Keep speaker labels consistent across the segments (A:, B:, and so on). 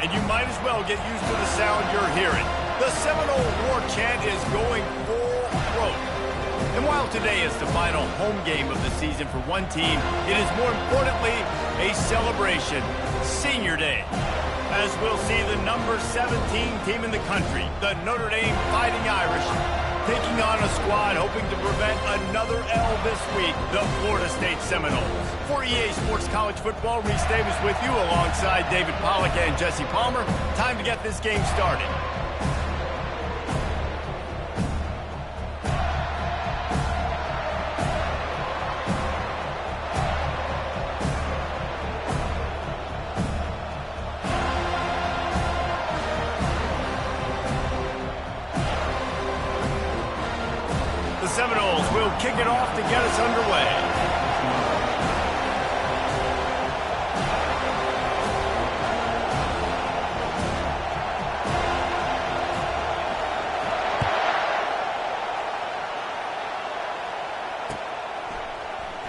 A: and you might as well get used to the sound you're hearing. The Seminole war chant is going full throat. And while today is the final home game of the season for one team, it is more importantly a celebration, Senior Day. As we'll see the number 17 team in the country, the Notre Dame Fighting Irish, taking on a squad hoping to prevent another L this week, the Florida State Seminoles. For EA Sports College Football, Reese Davis with you alongside David Pollack and Jesse Palmer. Time to get this game started. The Seminoles will kick it off to get us underway.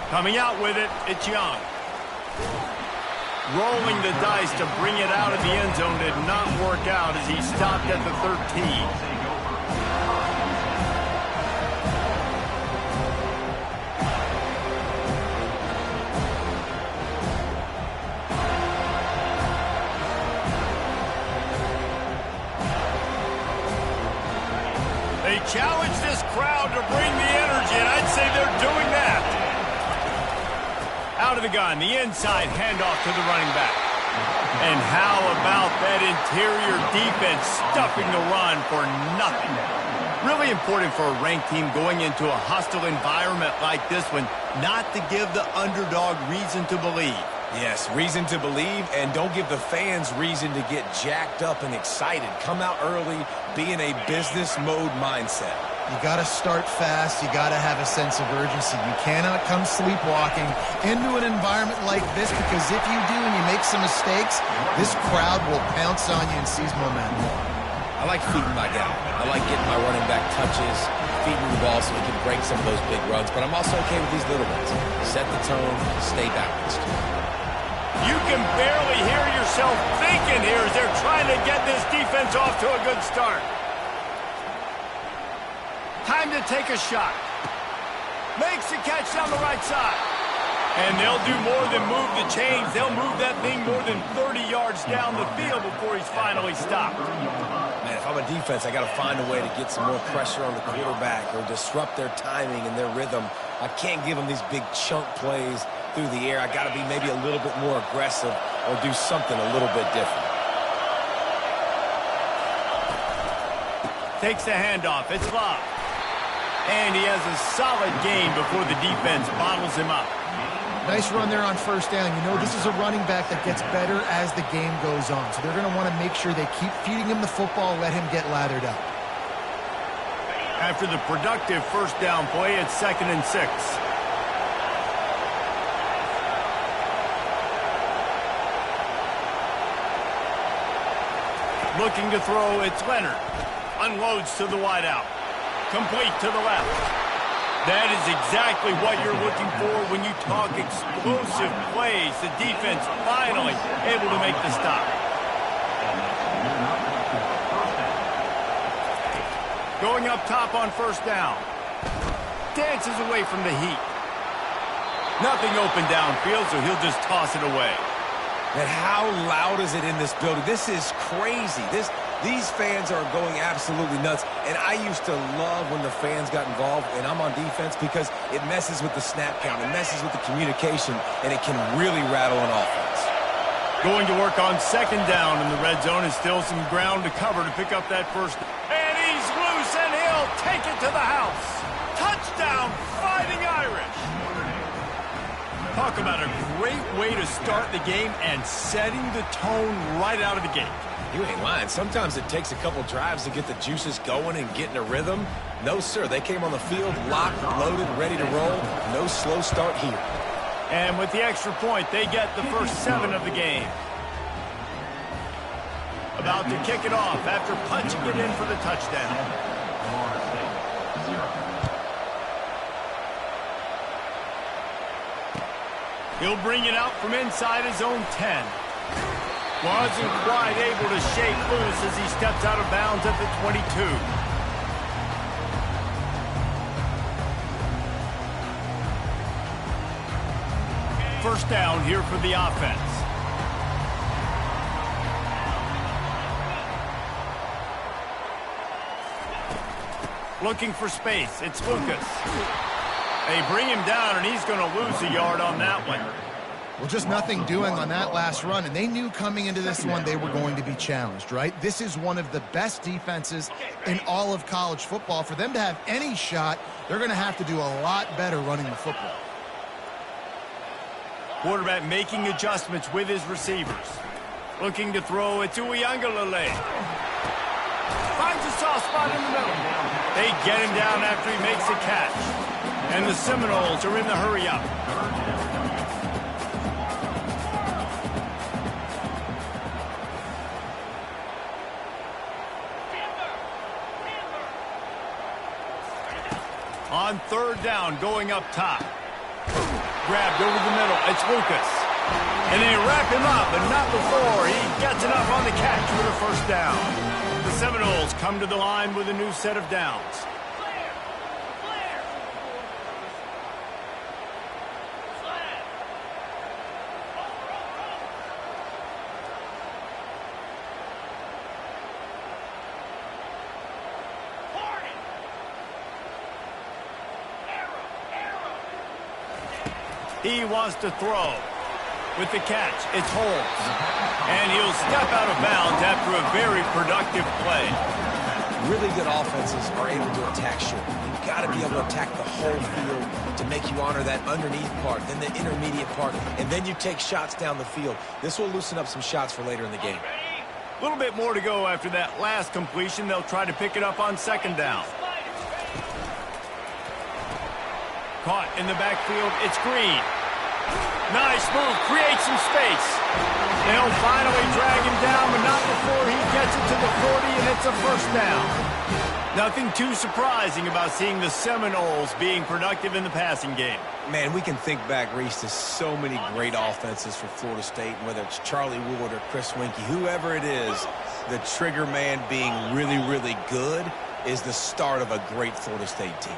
A: Coming out with it, it's Young. Rolling the dice to bring it out of the end zone did not work out as he stopped at the 13. They challenge this crowd to bring the energy, and I'd say they're doing that. Out of the gun, the inside handoff to the running back. And how about that interior defense stuffing the run for nothing? Really important for a ranked team going into a hostile environment like this one, not to give the underdog reason to believe.
B: Yes, reason to believe, and don't give the fans reason to get jacked up and excited. Come out early, be in a business mode mindset.
C: You got to start fast. You got to have a sense of urgency. You cannot come sleepwalking into an environment like this, because if you do and you make some mistakes, this crowd will pounce on you and seize momentum.
B: I like feeding my guy. I like getting my running back touches, feeding the ball so he can break some of those big runs, but I'm also okay with these little ones. Set the tone, stay balanced.
A: You can barely hear yourself thinking here as they're trying to get this defense off to a good start. Time to take a shot. Makes the catch down the right side. And they'll do more than move the chains. They'll move that thing more than 30 yards down the field before he's finally stopped.
B: Man, if I'm a defense, I got to find a way to get some more pressure on the quarterback or disrupt their timing and their rhythm. I can't give them these big chunk plays through the air. I got to be maybe a little bit more aggressive or do something a little bit different.
A: Takes the handoff. It's Love. And he has a solid gain before the defense bottles him up.
C: Nice run there on first down. You know, this is a running back that gets better as the game goes on. So they're going to want to make sure they keep feeding him the football, let him get lathered up.
A: After the productive first down play, it's 2nd and 6. Looking to throw, it's Leonard. Unloads to the wideout. Complete to the left. That is exactly what you're looking for when you talk explosive plays. The defense finally able to make the stop. Going up top on first down. Dances away from the heat. Nothing open downfield, so he'll just toss it away.
B: And how loud is it in this building? This is crazy. These fans are going absolutely nuts. And I used to love when the fans got involved, and I'm on defense, because it messes with the snap count. It messes with the communication, and it can really rattle an offense.
A: Going to work on 2nd down in the red zone, and still some ground to cover to pick up that first. And he's loose, and he'll take it to the house. Touchdown, Fighting Irish. Talk about a great way to start the game and setting the tone right out of the gate.
B: You ain't lying. Sometimes it takes a couple drives to get the juices going and get in a rhythm. No, sir. They came on the field locked, loaded, ready to roll. No slow start here.
A: And with the extra point, they get the first 7 of the game. About to kick it off after punching it in for the touchdown. He'll bring it out from inside his own 10. Wasn't quite able to shake loose as he steps out of bounds at the 22. First down here for the offense. Looking for space. It's Lucas. They bring him down, and he's going to lose a yard on that one.
C: Well, just nothing doing on that last run, and they knew coming into this one they were going to be challenged, right? This is one of the best defenses in all of college football. For them to have any shot, they're going to have to do a lot better running the football.
A: Quarterback making adjustments with his receivers. Looking to throw it to Uiagalelei. Finds a soft spot in the middle. They get him down after he makes a catch. And the Seminoles are in the hurry-up. On third down, going up top. Grabbed over the middle. It's Lucas. And they wrap him up, but not before he gets enough on the catch for the first down. The Seminoles come to the line with a new set of downs. He wants to throw. With the catch, it's Holmes. And he'll step out of bounds after a very productive play.
B: Really good offenses are able to attack short. You've got to be able to attack the whole field to make you honor that underneath part, then the intermediate part, and then you take shots down the field. This will loosen up some shots for later in the game.
A: A little bit more to go after that last completion. They'll try to pick it up on second down. Caught in the backfield, it's Green. Nice move, creates some space. They'll finally drag him down, but not before he gets it to the 40, and it's a first down. Nothing too surprising about seeing the Seminoles being productive in the passing game.
B: Man, we can think back, Reese, to so many great offenses for Florida State, whether it's Charlie Wood or Chris Winkie, whoever it is, the trigger man being really, really good is the start of a great Florida State team.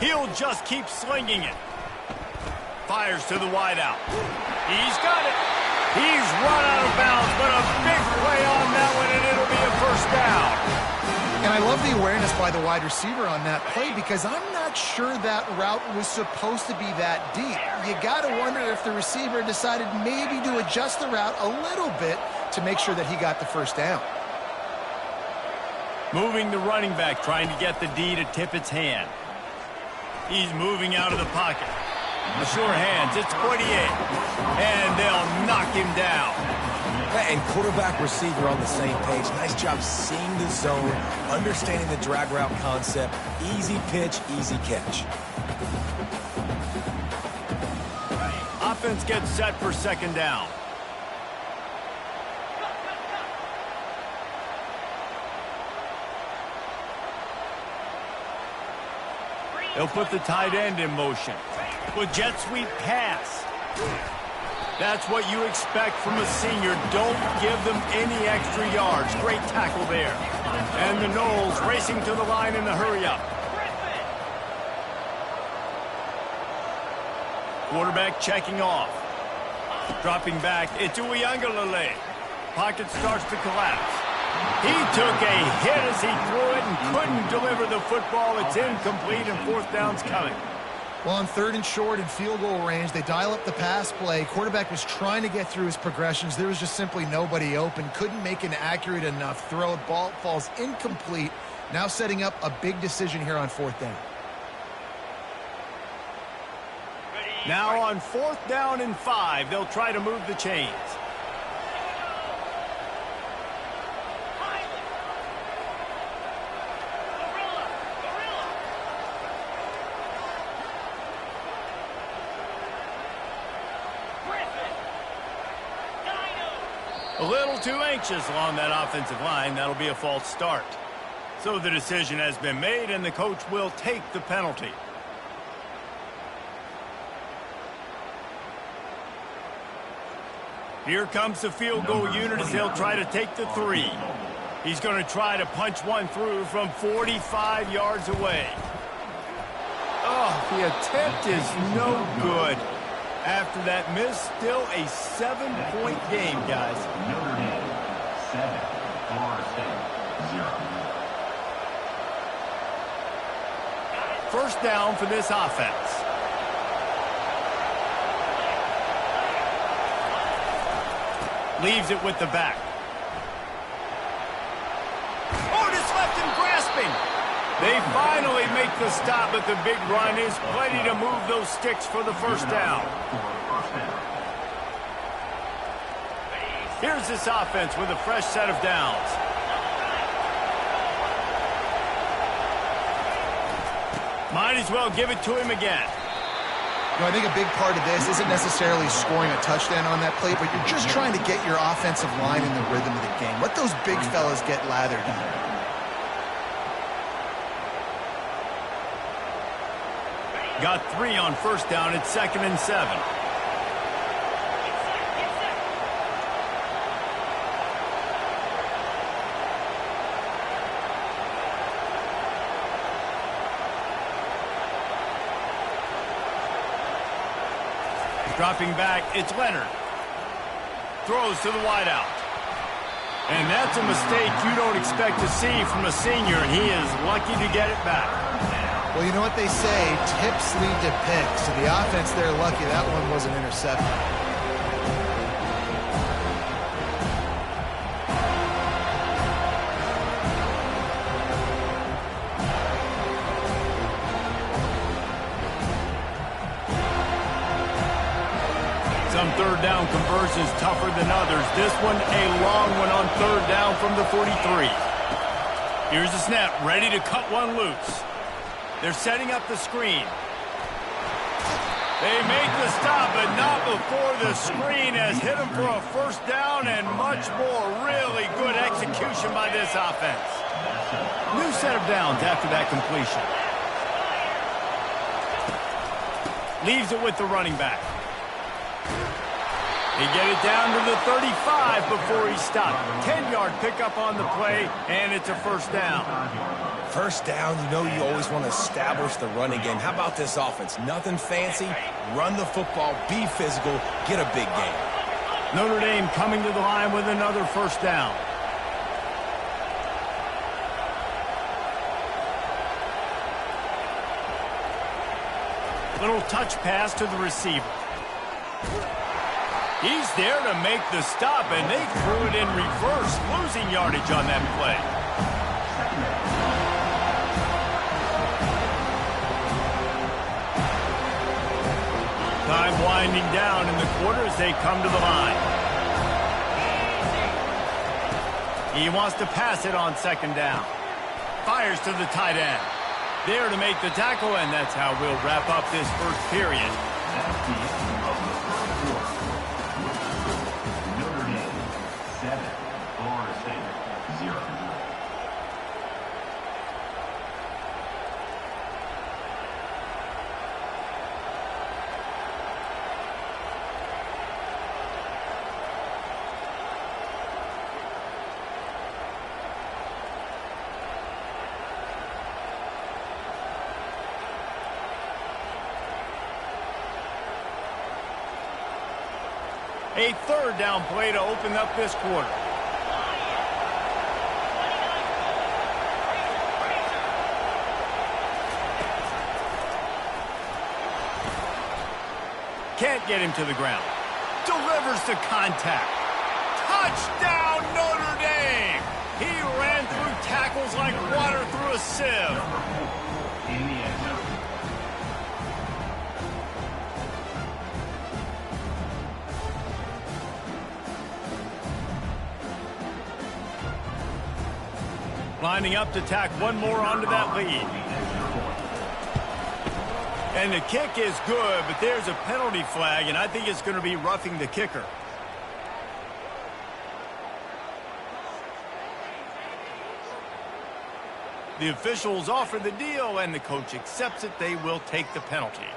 A: He'll just keep slinging it. Fires to the wideout. He's got it. He's run out of bounds, but a big play on that one, and it'll be a first down.
C: And I love the awareness by the wide receiver on that play because I'm not sure that route was supposed to be that deep. You got to wonder if the receiver decided maybe to adjust the route a little bit to make sure that he got the first down.
A: Moving the running back, trying to get the D to tip its hand. He's moving out of the pocket. The sure hands, it's 48. And they'll knock him down.
B: And quarterback receiver on the same page. Nice job seeing the zone, understanding the drag route concept. Easy pitch, easy catch.
A: Offense gets set for second down. They'll put the tight end in motion. With jet sweep pass. That's what you expect from a senior. Don't give them any extra yards. Great tackle there. And the Noles racing to the line in the hurry-up. Quarterback checking off. Dropping back, it's Uiagalelei. Pocket starts to collapse. He took a hit as he threw it and couldn't deliver the football. It's incomplete and fourth down's coming.
C: Well, on third and short and field goal range, they dial up the pass play. Quarterback was trying to get through his progressions. There was just simply nobody open. Couldn't make an accurate enough throw. Ball falls incomplete. Now setting up a big decision here on fourth down.
A: Now on fourth down and 5, they'll try to move the chains. A little too anxious along that offensive line. That'll be a false start. So the decision has been made, and the coach will take the penalty. Here comes the field goal unit as they'll try to take the 3. He's going to try to punch one through from 45 yards away. Oh, the attempt is no good. After that miss, still a 7-point game, guys.
D: Notre Dame, 7, Florida State, 0.
A: First down for this offense. Leaves it with the back. Oh, just left him grasping. They finally make the stop, but the big run is plenty to move those sticks for the first down. Here's this offense with a fresh set of downs. Might as well give it to him again.
C: You know, I think a big part of this isn't necessarily scoring a touchdown on that play, but you're just trying to get your offensive line in the rhythm of the game. Let those big fellas get lathered in.
A: Got 3 on first down. It's 2nd and 7. Dropping back, it's Leonard. Throws to the wideout. And that's a mistake you don't expect to see from a senior, and he is lucky to get it back.
C: Well, you know what they say, tips lead to picks. So the offense, they're lucky that one wasn't intercepted.
A: Some third down conversions tougher than others. This one a long one on third down from the 43. Here's the snap, ready to cut one loose. They're setting up the screen. They make the stop, but not before the screen has hit them for a first down and much more. Really good execution by this offense. New set of downs after that completion. Leaves it with the running back. They get it down to the 35 before he stopped. 10-yard pickup on the play, and it's a first down.
B: First down, you know you always want to establish the running game. How about this offense? Nothing fancy. Run the football, be physical, get a big game.
A: Notre Dame coming to the line with another first down. Little touch pass to the receiver. He's there to make the stop, and they threw it in reverse, losing yardage on that play. Time winding down in the quarter as they come to the line. He wants to pass it on second down. Fires to the tight end. There to make the tackle, and that's how we'll wrap up this first period.
D: Notre Dame, 7, Florida State, 0.
A: A third down play to open up this quarter. Can't get him to the ground. Delivers to contact. Touchdown, Notre Dame! He ran through tackles like water through a sieve.
D: In the end zone.
A: Lining up to tack one more onto that lead. And the kick is good, but there's a penalty flag, and I think it's going to be roughing the kicker. The officials offer the deal, and the coach accepts it. They will take the penalty.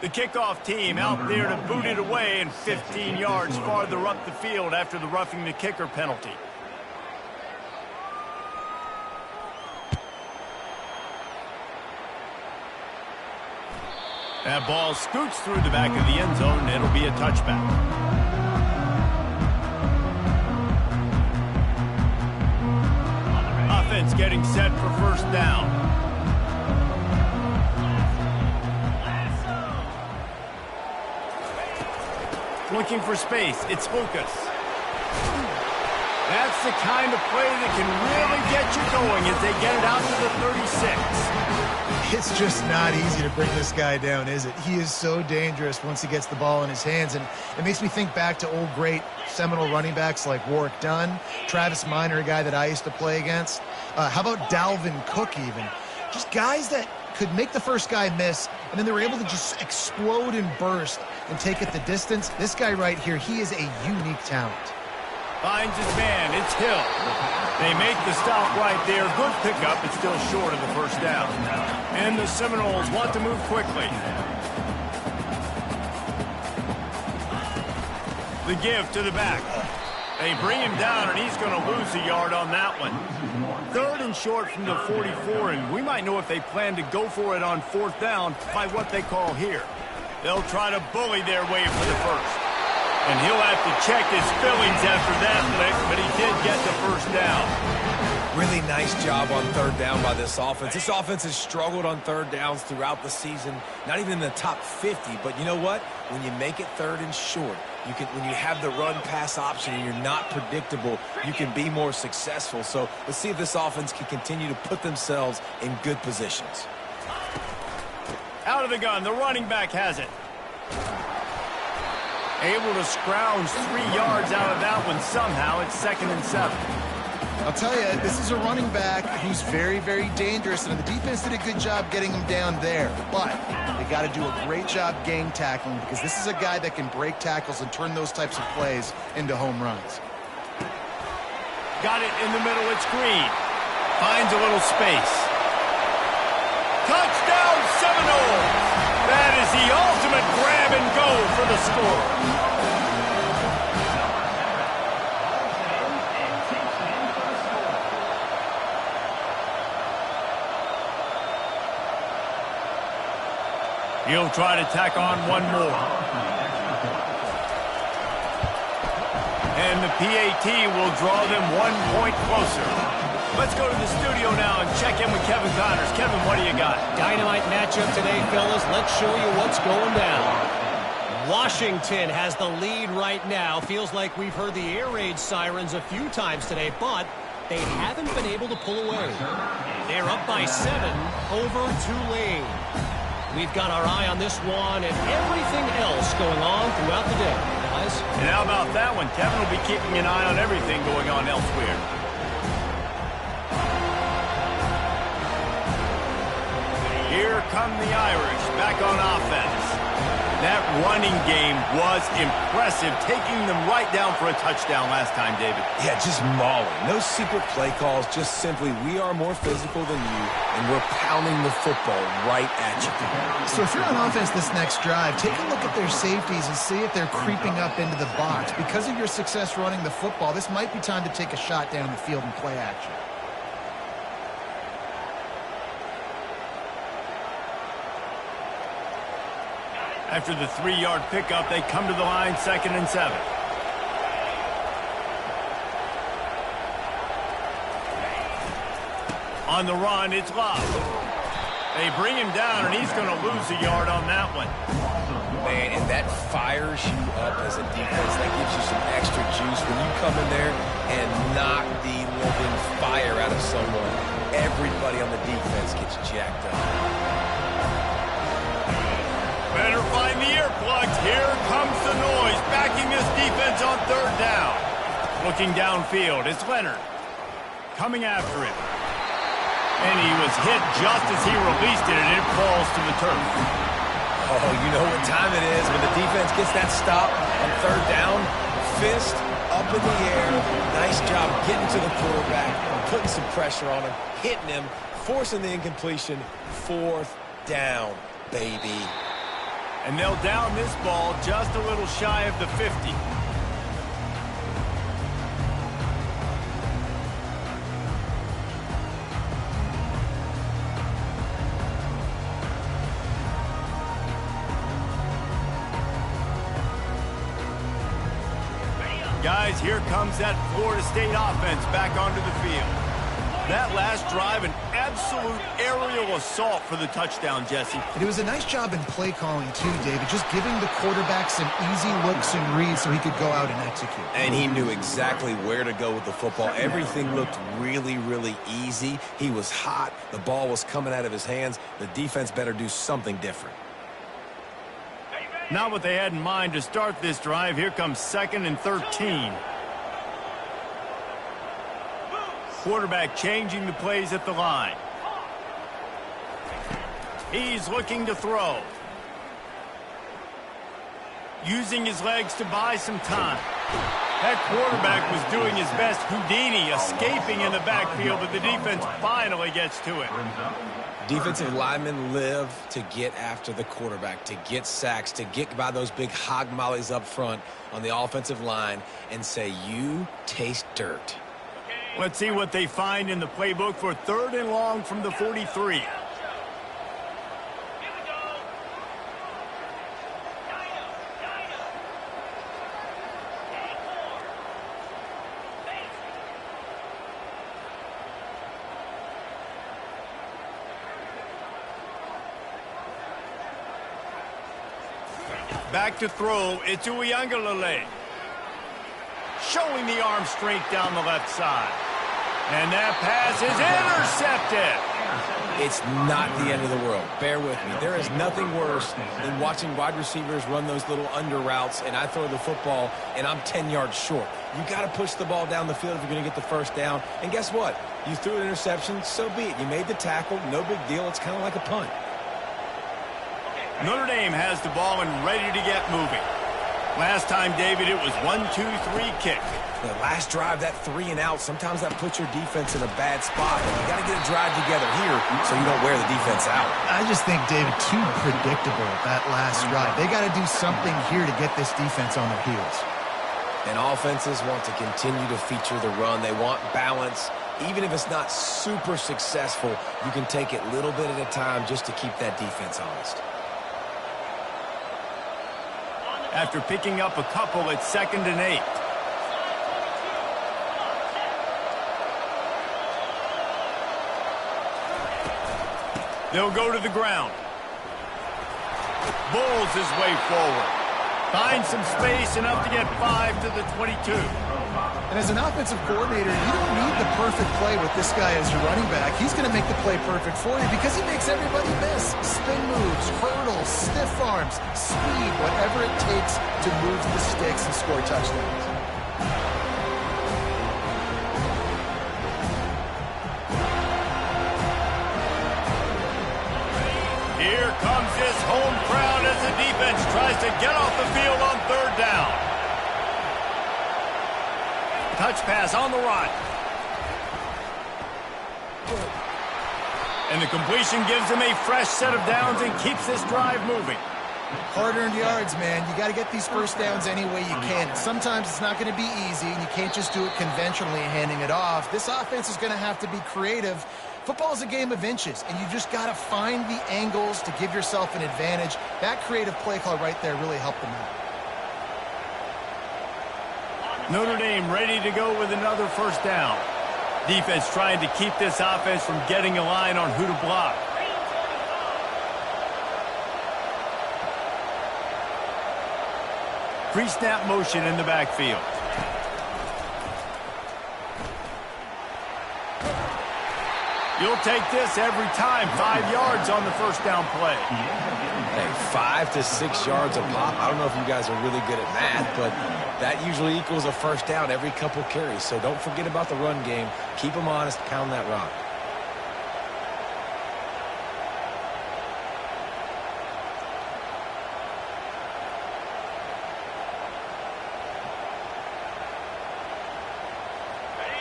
A: The kickoff team out there to boot it away and 15 yards farther up the field after the roughing the kicker penalty. That ball scoots through the back of the end zone, and it'll be a touchback. Offense getting set for first down. Looking for space. It's Lucas. That's the kind of play that can really get you going as they get it out to the 36.
C: It's just not easy to bring this guy down, is it? He is so dangerous once he gets the ball in his hands, and it makes me think back to old great Seminole running backs like Warwick Dunn, Travis Minor, a guy that I used to play against. How about Dalvin Cook even? Just guys that could make the first guy miss, and then they were able to just explode and burst and take it the distance. This guy right here, he is a unique talent.
A: Finds his man. It's Hill. They make the stop right there. Good pickup. It's still short of the first down. And the Seminoles want to move quickly. The give to the back. They bring him down, and he's going to lose a yard on that one. Third and short from the 44, and we might know if they plan to go for it on fourth down by what they call here. They'll try to bully their way for the first. And he'll have to check his feelings after that lick, but he did get the first down.
B: Really nice job on third down by this offense. This offense has struggled on third downs throughout the season, not even in the top 50. But you know what? When you make it third and short, when you have the run-pass option and you're not predictable, you can be more successful. So let's see if this offense can continue to put themselves in good positions.
A: Out of the gun, the running back has it. Able to scrounge 3 yards out of that one somehow. It's 2nd and 7.
C: I'll tell you, this is a running back who's very, very dangerous, and the defense did a good job getting him down there. But they got to do a great job game tackling, because this is a guy that can break tackles and turn those types of plays into home runs.
A: Got it in the middle. It's Green. Finds a little space. Touchdown, Seminoles! That is the ultimate grab and go for the score. He'll try to tack on one more. And the PAT will draw them 1 point closer. Let's go to the studio now and check in with Kevin Connors. Kevin, what do you got?
E: Dynamite matchup today, fellas. Let's show you what's going down. Washington has the lead right now. Feels like we've heard the air raid sirens a few times today, but they haven't been able to pull away. They're up by 7 over Tulane. We've got our eye on this one and everything else going on throughout the day, guys.
A: And how about that one? Kevin will be keeping an eye on everything going on elsewhere. Here come the Irish back on offense. That running game was impressive, taking them right down for a touchdown last time, David.
B: Yeah, just mauling. No secret play calls, just simply we are more physical than you, and we're pounding the football right at you.
C: So if you're on offense this next drive, take a look at their safeties and see if they're creeping up into the box. Because of your success running the football, this might be time to take a shot down the field and play action.
A: After the 3-yard pickup, they come to the line, 2nd and 7. On the run, it's Love. They bring him down, and he's going to lose a yard on that one.
B: Man, and that fires you up as a defense. That gives you some extra juice when you come in there and knock the living fire out of someone. Everybody on the defense gets jacked up.
A: Better find the earplugs. Here comes the noise, backing this defense on 3rd down. Looking downfield, it's Leonard coming after him. And he was hit just as he released it, and it falls to the turf.
B: Oh, you know what time it is when the defense gets that stop on 3rd down. Fist up up in the air. Nice job getting to the quarterback, putting some pressure on him, hitting him, forcing the incompletion. 4th down, baby.
A: And they'll down this ball just a little shy of the 50. Guys, here comes that Florida State offense back onto the field. That last drive, an absolute aerial assault for the touchdown, Jesse.
C: And it was a nice job in play calling too, David, just giving the quarterback some easy looks and reads so he could go out and execute.
B: And he knew exactly where to go with the football. Everything looked really, really easy. He was hot. The ball was coming out of his hands. The defense better do something different.
A: Not what they had in mind to start this drive. Here comes 2nd and 13. Quarterback changing the plays at the line. He's looking to throw. Using his legs to buy some time. That quarterback was doing his best Houdini, escaping in the backfield, but the defense finally gets to it.
B: Defensive linemen live to get after the quarterback, to get sacks, to get by those big hog mollies up front on the offensive line and say, you taste dirt.
A: Let's see what they find in the playbook for 3rd and long from the 43. Back to throw, it's Uiagalelei. Showing the arm strength down the left side. And that pass is intercepted.
B: It's not the end of the world. Bear with me. There is nothing worse than watching wide receivers run those little under routes, and I throw the football, and I'm 10 yards short. You got to push the ball down the field if you're going to get the 1st down. And guess what? You threw an interception, so be it. You made the tackle, no big deal. It's kind of like a punt.
A: Notre Dame has the ball and ready to get moving. Last time, David, it was 1-2-3 kick.
B: The last drive, that 3 and out, sometimes that puts your defense in a bad spot. And you got to get a drive together here so you don't wear the defense out.
C: I just think, David, too predictable that last drive. They got to do something here to get this defense on their heels.
B: And offenses want to continue to feature the run. They want balance. Even if it's not super successful, you can take it little bit at a time just to keep that defense honest.
A: After picking up a couple, it's 2nd and 8. They'll go to the ground. Bulls his way forward. Finds some space, enough to get 5 to the 22.
C: And as an offensive coordinator, you don't need the perfect play with this guy as your running back. He's going to make the play perfect for you because he makes everybody miss. Spin moves, hurdles, stiff arms, speed, whatever it takes to move the sticks and score touchdowns.
A: Here comes this home crowd as the defense tries to get off the field on 3rd down. Touch pass on the run. And the completion gives them a fresh set of downs and keeps this drive moving.
C: Hard-earned yards, man. You got to get these 1st downs any way you can. Sometimes it's not going to be easy, and you can't just do it conventionally handing it off. This offense is going to have to be creative. Football is a game of inches, and you just got to find the angles to give yourself an advantage. That creative play call right there really helped them out.
A: Notre Dame ready to go with another 1st down. Defense trying to keep this offense from getting a line on who to block. Pre-snap motion in the backfield. You'll take this every time. 5 yards on the 1st down play.
B: Hey, 5 to 6 yards a pop. I don't know if you guys are really good at math, but that usually equals a 1st down every couple carries. So don't forget about the run game. Keep them honest. Pound that rock.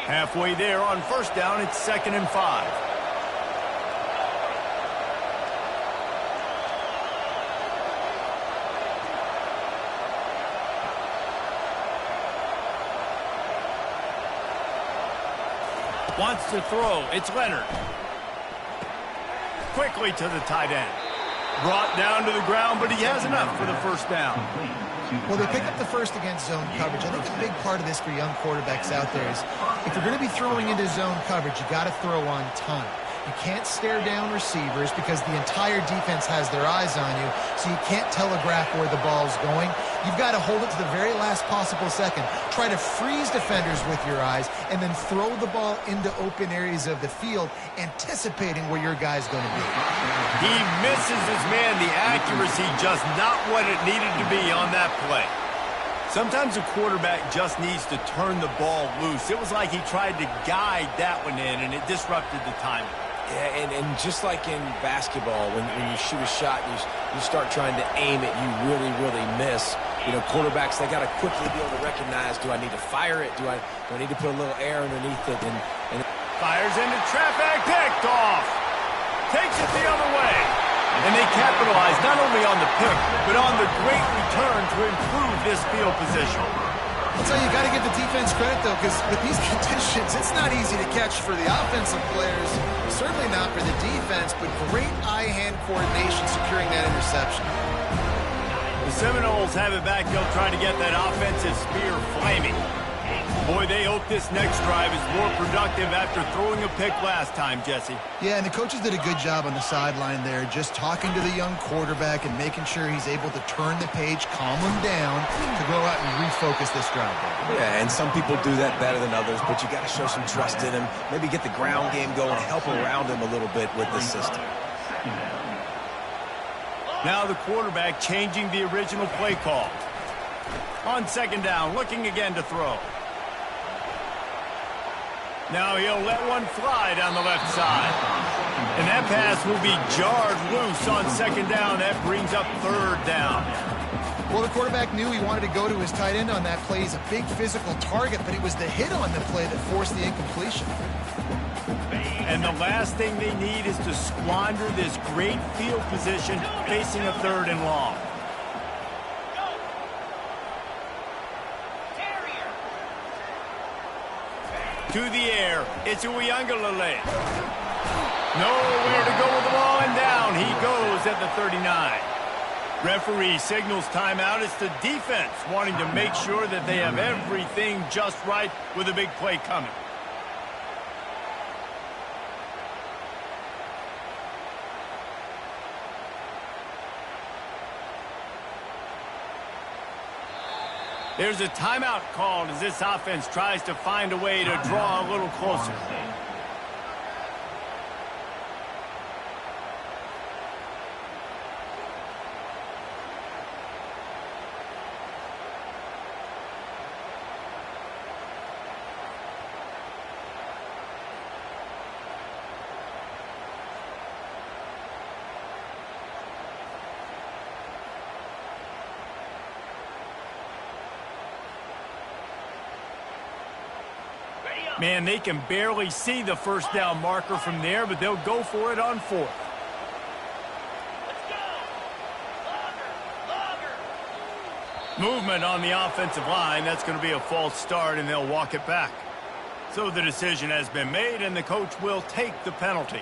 A: Halfway there on first down, it's 2nd and 5. Wants to throw. It's Leonard. Quickly to the tight end. Brought down to the ground, but he has enough for the first down.
C: Well, they pick up the first against zone coverage. I think a big part of this for young quarterbacks out there is if you're going to be throwing into zone coverage, you got to throw on time. You can't stare down receivers because the entire defense has their eyes on you, so you can't telegraph where the ball's going. You've got to hold it to the very last possible second. Try to freeze defenders with your eyes, and then throw the ball into open areas of the field, anticipating where your guy's going to be.
A: He misses his man. The accuracy just not what it needed to be on that play. Sometimes a quarterback just needs to turn the ball loose. It was like he tried to guide that one in, and it disrupted the timing.
B: Yeah, and just like in basketball, when you shoot a shot and you start trying to aim it, you really, really miss. You know, quarterbacks, they got to quickly be able to recognize, do I need to fire it? Do I need to put a little air underneath it? And
A: fires into traffic, picked off. Takes it the other way. And they capitalize not only on the pick, but on the great return to improve this field position.
C: I'll tell you, you got to give the defense credit, though, because with these conditions, it's not easy to catch for the offensive players. Certainly not for the defense, but great eye-hand coordination securing that interception.
A: The Seminoles have it back. They'll try to get that offensive spear flaming. Boy, they hope this next drive is more productive after throwing a pick last time, Jesse.
C: Yeah, and the coaches did a good job on the sideline there, just talking to the young quarterback and making sure he's able to turn the page, calm him down, to go out and refocus this drive.
B: Yeah, and some people do that better than others, but you got to show some trust in him. Maybe get the ground game going, help around him a little bit with this system.
A: Now the quarterback changing the original play call. On 2nd down, looking again to throw. Now he'll let one fly down the left side. And that pass will be jarred loose on 2nd down. That brings up 3rd down.
C: Well, the quarterback knew he wanted to go to his tight end on that play. He's a big physical target, but it was the hit on the play that forced the incompletion.
A: And the last thing they need is to squander this great field position facing a 3rd and long. To the air, it's Uiagalelei. Nowhere to go with the ball, and down he goes at the 39. Referee signals timeout. It's the defense wanting to make sure that they have everything just right with a big play coming. There's a timeout called as this offense tries to find a way to draw a little closer. Man, they can barely see the first down marker from there, but they'll go for it on 4th. Movement on the offensive line. That's going to be a false start, and they'll walk it back. So the decision has been made, and the coach will take the penalty.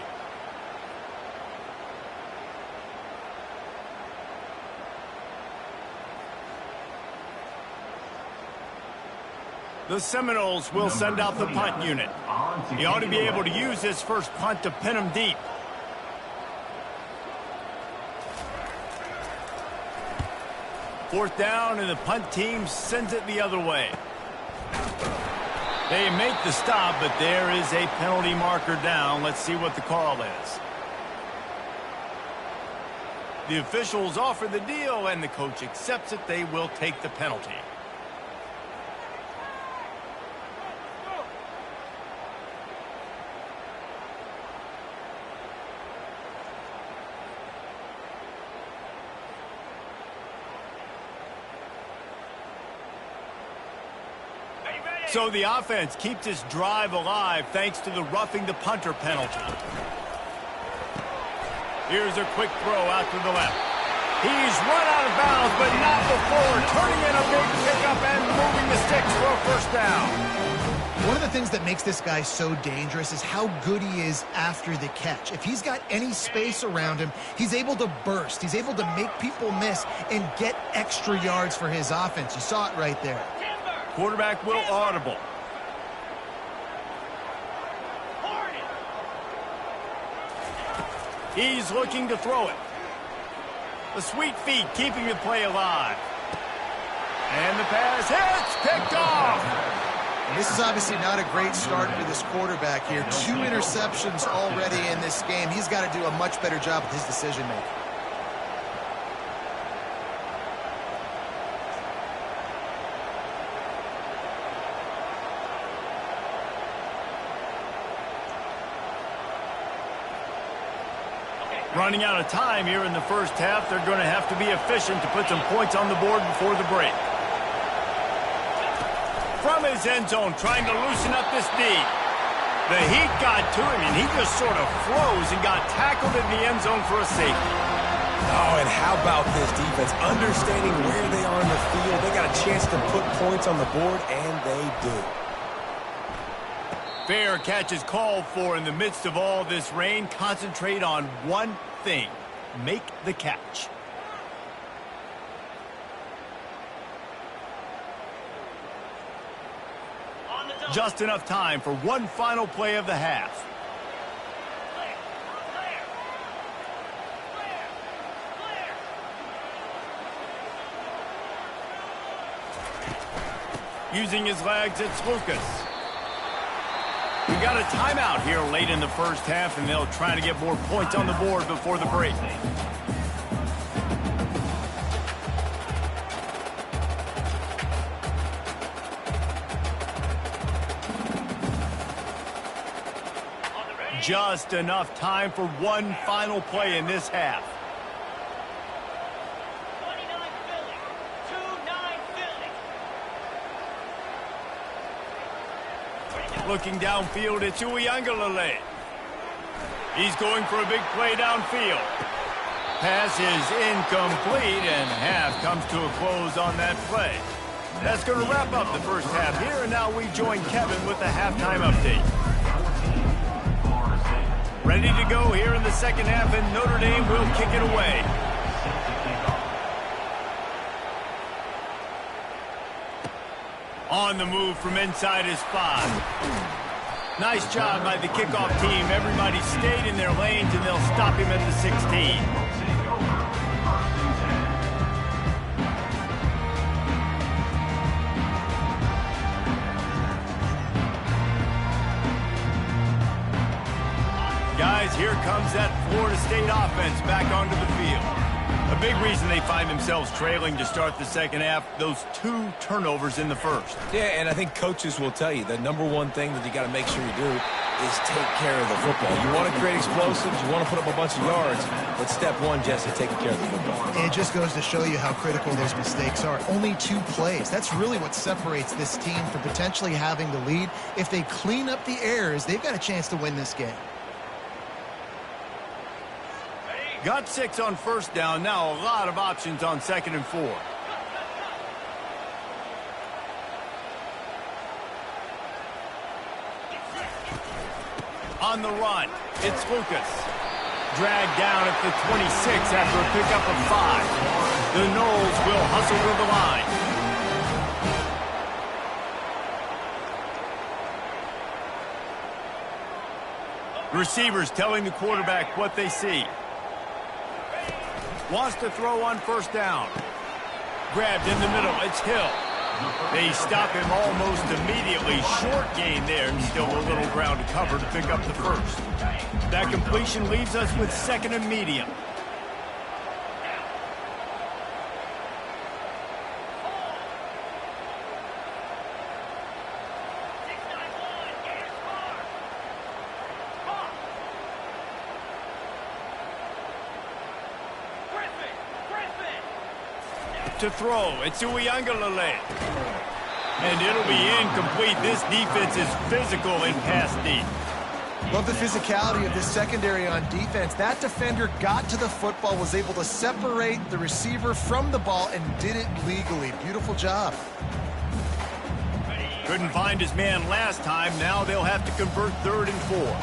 A: The Seminoles will send out the punt unit. He ought to be able to use his first punt to pin him deep. Fourth down, and the punt team sends it the other way. They make the stop, but there is a penalty marker down. Let's see what the call is. The officials offer the deal, and the coach accepts it. They will take the penalty. So the offense keeps this drive alive thanks to the roughing the punter penalty. Here's a quick throw out to the left. He's run out of bounds, but not before turning in a big pickup and moving the sticks for a first down.
C: One of the things that makes this guy so dangerous is how good he is after the catch. If he's got any space around him, he's able to burst. He's able to make people miss and get extra yards for his offense. You saw it right there.
A: Quarterback will audible. He's looking to throw it. The sweet feet keeping the play alive. And the pass hits, picked off.
C: And this is obviously not a great start for this quarterback here. 2 interceptions already in this game. He's got to do a much better job with his decision-making.
A: Running out of time here in the first half. They're going to have to be efficient to put some points on the board before the break. From his end zone, trying to loosen up this D. The heat got to him, and he just sort of froze and got tackled in the end zone for a safety.
B: Oh, and how about this defense? Understanding where they are in the field. They got a chance to put points on the board, and they do.
A: Fair catch is called for in the midst of all this rain. Concentrate on one thing. Make the catch. Just enough time for one final play of the half. Using his legs, it's Lucas. We got a timeout here late in the first half, and they'll try to get more points on the board before the break. Just enough time for one final play in this half. Looking downfield, it's Uiagalelei. He's going for a big play downfield. Pass is incomplete, and half comes to a close on that play. That's going to wrap up the first half here, and now we join Kevin with the halftime update. Ready to go here in the second half, and Notre Dame will kick it away. On the move from inside his 5. Nice job by the kickoff team. Everybody stayed in their lanes, and they'll stop him at the 16. Guys, here comes that Florida State offense back onto the field. A big reason they find themselves trailing to start the second half, those 2 turnovers in the first.
B: Yeah, and I think coaches will tell you the number one thing that you got to make sure you do is take care of the football. You want to create explosives, you want to put up a bunch of yards, but step one, Jesse, taking care of the football.
C: It just goes to show you how critical those mistakes are. Only 2 plays. That's really what separates this team from potentially having the lead. If they clean up the errors, they've got a chance to win this game.
A: Got 6 on first down. Now a lot of options on 2nd and 4. On the run, it's Lucas. Dragged down at the 26 after a pickup of 5. The Noles will hustle to the line. Receivers telling the quarterback what they see. Wants to throw on first down. Grabbed in the middle. It's Hill. They stop him almost immediately. Short gain there, and still a little ground to cover to pick up the first. That completion leaves us with 2nd and medium. To throw, it's Uiagalelei. And it'll be incomplete. This defense is physical in pass deep.
C: Love the physicality of this secondary on defense. That defender got to the football, was able to separate the receiver from the ball, and did it legally. Beautiful job.
A: Couldn't find his man last time. Now they'll have to convert 3rd and 4.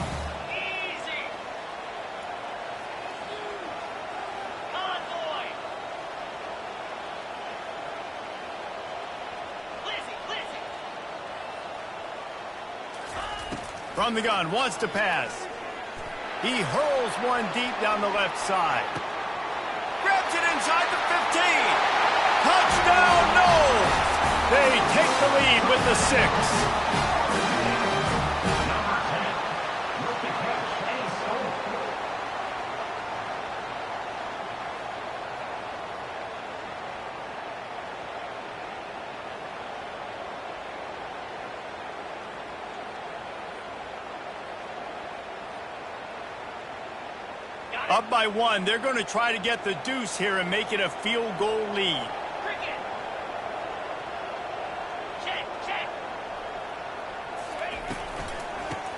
A: From the gun, wants to pass. He hurls one deep down the left side. Grabs it inside the 15. Touchdown, no! They take the lead with the 6. Up by 1. They're going to try to get the deuce here and make it a field goal lead.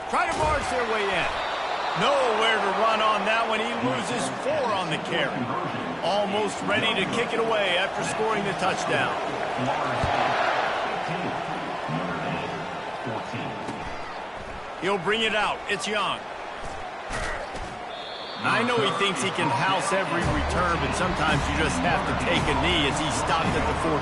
A: Try to barge their way in. Nowhere to run on that one. He loses 4 on the carry. Almost ready to kick it away after scoring the touchdown. He'll bring it out. It's Young. I know he thinks he can house every return, but sometimes you just have to take a knee as he stopped at the 14.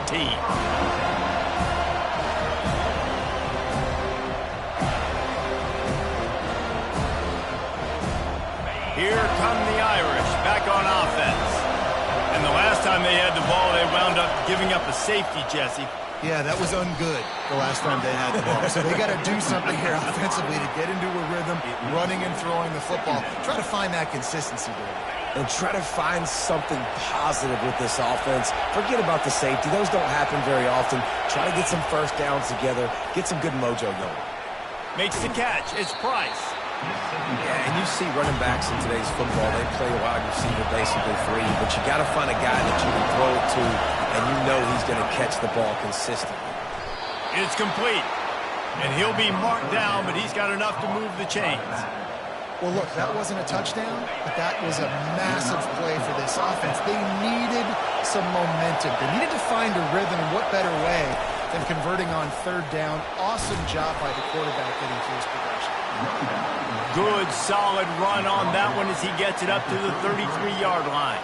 A: Here come the Irish back on offense. And the last time they had the ball, they wound up giving up a safety, Jesse.
C: Yeah, that was ungood the last time they had the ball. So they got to do something here offensively to get into a rhythm, running and throwing the football. Try to find that consistency, David.
B: And try to find something positive with this offense. Forget about the safety. Those don't happen very often. Try to get some first downs together. Get some good mojo going.
A: Makes the catch. It's Price.
B: Yeah, and you see running backs in today's football, they play a wide receiver basically free, but you got to find a guy that you can throw it to, and you know he's going to catch the ball consistently.
A: It's complete, and he'll be marked down, but he's got enough to move the chains.
C: Well, look, that wasn't a touchdown, but that was a massive play for this offense. They needed some momentum. They needed to find a rhythm, and what better way than converting on 3rd down. Awesome job by the quarterback getting to his progression.
A: Good, solid run on that one as he gets it up to the 33-yard line.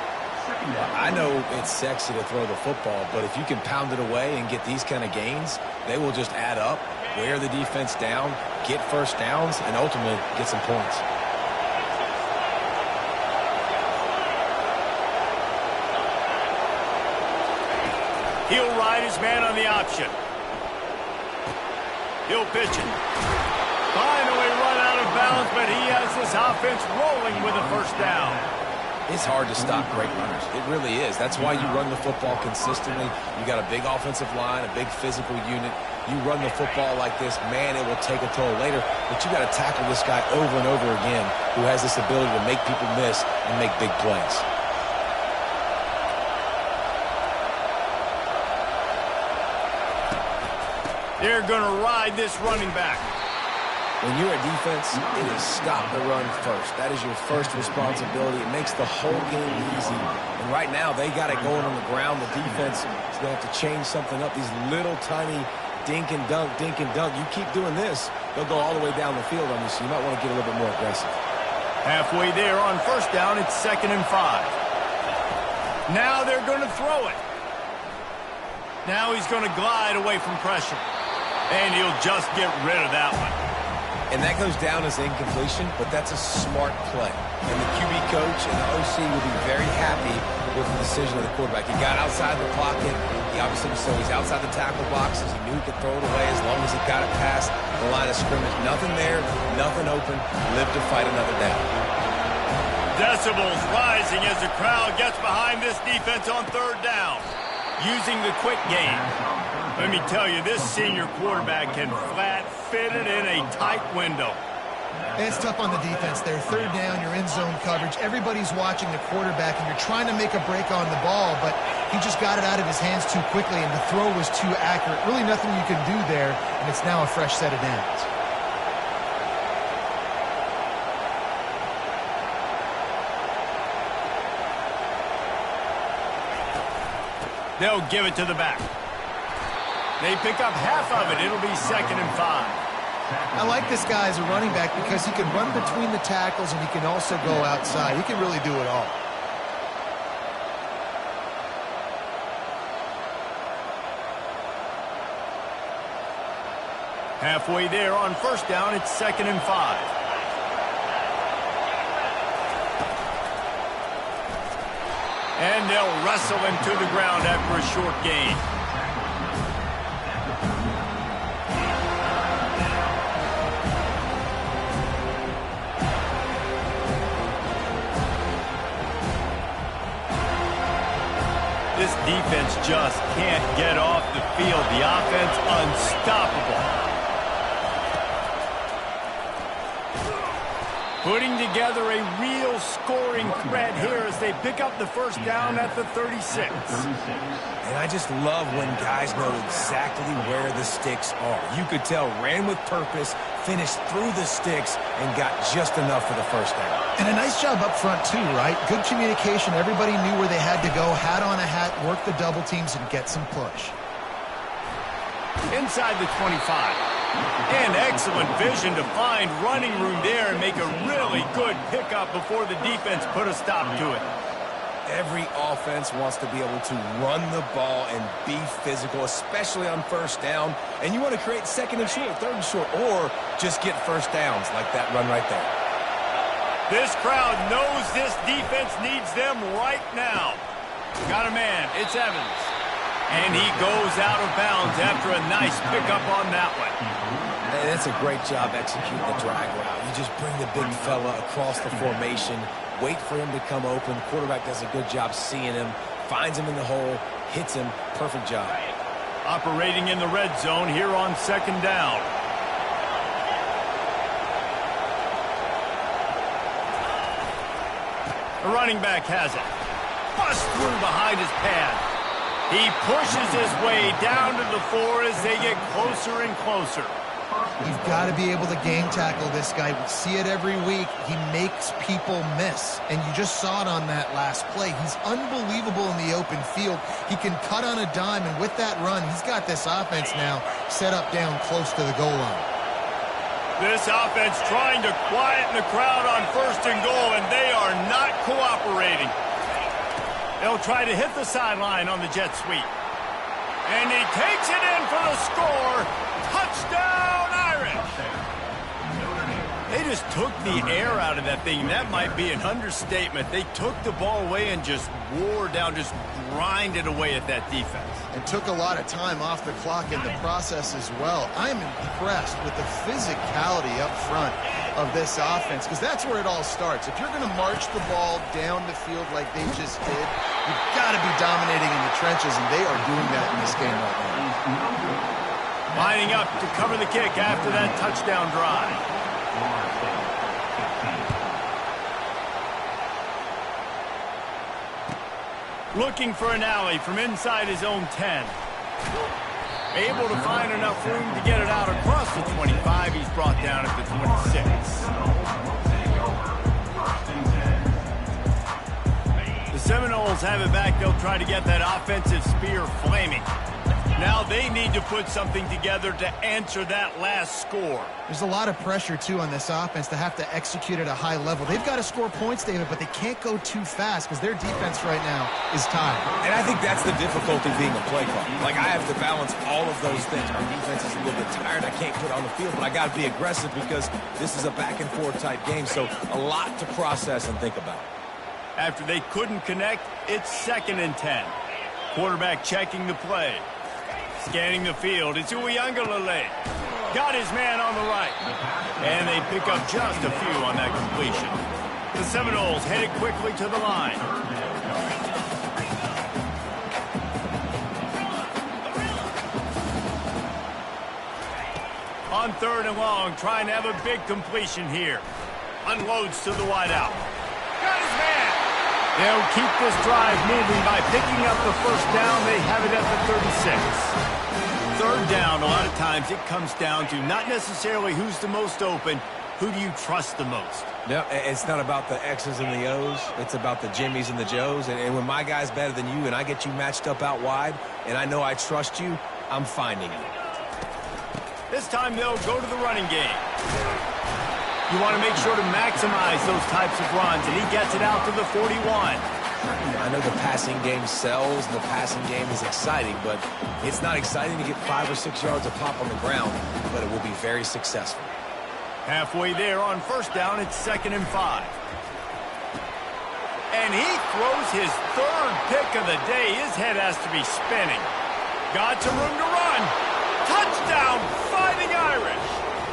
B: I know it's sexy to throw the football, but if you can pound it away and get these kind of gains, they will just add up, wear the defense down, get first downs, and ultimately get some points.
A: He'll ride his man on the option. He'll pitch it. Finally run out of bounds, but he has this offense rolling with a first down.
B: It's hard to stop great runners. It really is. That's why you run the football consistently. You got a big offensive line, a big physical unit. You run the football like this, man, it will take a toll later. But you got to tackle this guy over and over again who has this ability to make people miss and make big plays.
A: They're going to ride this running back.
B: When you're a defense, it is stop the run first. That is your first responsibility. It makes the whole game easy. And right now, they got it going on the ground. The defense is going to have to change something up. These little tiny dink and dunk, dink and dunk. You keep doing this, they'll go all the way down the field on you, so you might want to get a little bit more aggressive.
A: Halfway there on first down, it's 2nd and 5. Now they're going to throw it. Now he's going to glide away from pressure. And he'll just get rid of that one.
B: And that goes down as incompletion, but that's a smart play. And the QB coach and the OC will be very happy with the decision of the quarterback. He got outside the pocket. He obviously so he's outside the tackle boxes. He knew he could throw it away as long as he got it past the line of scrimmage. Nothing there, nothing open. Live to fight another down.
A: Decibels rising as the crowd gets behind this defense on 3rd down. Using the quick game. Let me tell you, this senior quarterback can flat fit it in a tight window.
C: It's tough on the defense there. Third down, you're in zone coverage. Everybody's watching the quarterback, and you're trying to make a break on the ball, but he just got it out of his hands too quickly, and the throw was too accurate. Really nothing you can do there, and it's now a fresh set of downs.
A: They'll give it to the back. They pick up half of it. It'll be 2nd and 5.
C: I like this guy as a running back because he can run between the tackles and he can also go outside. He can really do it all.
A: Halfway there on first down, it's 2nd and 5. And they'll wrestle him to the ground after a short gain. This defense just can't get off the field. The offense unstoppable. Putting together a real scoring threat here as they pick up the first down at the 36.
B: And I just love when guys know exactly where the sticks are. You could tell ran with purpose, finished through the sticks, and got just enough for the first down.
C: And a nice job up front, too, right? Good communication. Everybody knew where they had to go, hat on a hat, work the double teams, and get some push.
A: Inside the 25. And excellent vision to find running room there and make a really good pickup before the defense put a stop to it.
B: Every offense wants to be able to run the ball and be physical, especially on first down. And you want to create 2nd and short, 3rd and short, or just get first downs like that run right there.
A: This crowd knows this defense needs them right now. Got a man. It's Evans. And he goes out of bounds after a nice pickup on that one.
B: And it's a great job executing the drag route. You just bring the big fella across the formation, wait for him to come open. Quarterback does a good job seeing him, finds him in the hole, hits him. Perfect job.
A: Operating in the red zone here on 2nd down. The running back has it. Bust through behind his pad. He pushes his way down to the 4 as they get closer and closer.
C: You've got to be able to game tackle this guy. We see it every week. He makes people miss. And you just saw it on that last play. He's unbelievable in the open field. He can cut on a dime, and with that run, he's got this offense now set up down close to the goal line.
A: This offense trying to quieten the crowd on 1st and goal, and they are not cooperating. They'll try to hit the sideline on the jet sweep. And he takes it in for the score. Touchdown, Irish! They just took the air out of that thing. That might be an understatement. They took the ball away and just wore down, just grinded away at that defense.
C: And took a lot of time off the clock in the process as well. I'm impressed with the physicality up front of this offense, because that's where it all starts. If you're going to march the ball down the field like they just did, you've got to be dominating in the trenches, and they are doing that in this game right now.
A: Lining up to cover the kick after that touchdown drive. Looking for an alley from inside his own 10. Able to find enough room to get it out across the 25. He's brought down at the 26. The Seminoles have it back. They'll try to get that offensive spear flaming. Now they need to put something together to answer that last score.
C: There's a lot of pressure, too, on this offense to have to execute at a high level. They've got to score points, David, but they can't go too fast because their defense right now is tired.
B: And I think that's the difficulty being a play caller. Like, I have to balance all of those things. My defense is a little bit tired. I can't put on the field, but I got to be aggressive because this is a back-and-forth type game, so a lot to process and think about.
A: After they couldn't connect, it's 2nd and 10. Quarterback checking the play. Scanning the field, it's Uiagalelei. Got his man on the right. And they pick up just a few on that completion. The Seminoles headed quickly to the line. On On 3rd and long, trying to have a big completion here. Unloads to the wideout. Got his man. They'll keep this drive moving by picking up the first down. They have it at the 36. 3rd down, a lot of times it comes down to not necessarily who's the most open, who do you trust the most?
B: No, it's not about the X's and the O's. It's about the Jimmys and the Joes. And when my guy's better than you and I get you matched up out wide and I know I trust you, I'm finding you.
A: This time they'll go to the running game. You want to make sure to maximize those types of runs, and he gets it out to the 41.
B: I know the passing game sells, the passing game is exciting, but it's not exciting to get 5 or 6 yards of pop on the ground, but it will be very successful.
A: Halfway there on 1st down, it's 2nd and 5. And he throws his 3rd pick of the day. His head has to be spinning. Got some room to run. Touchdown, Fighting Irish.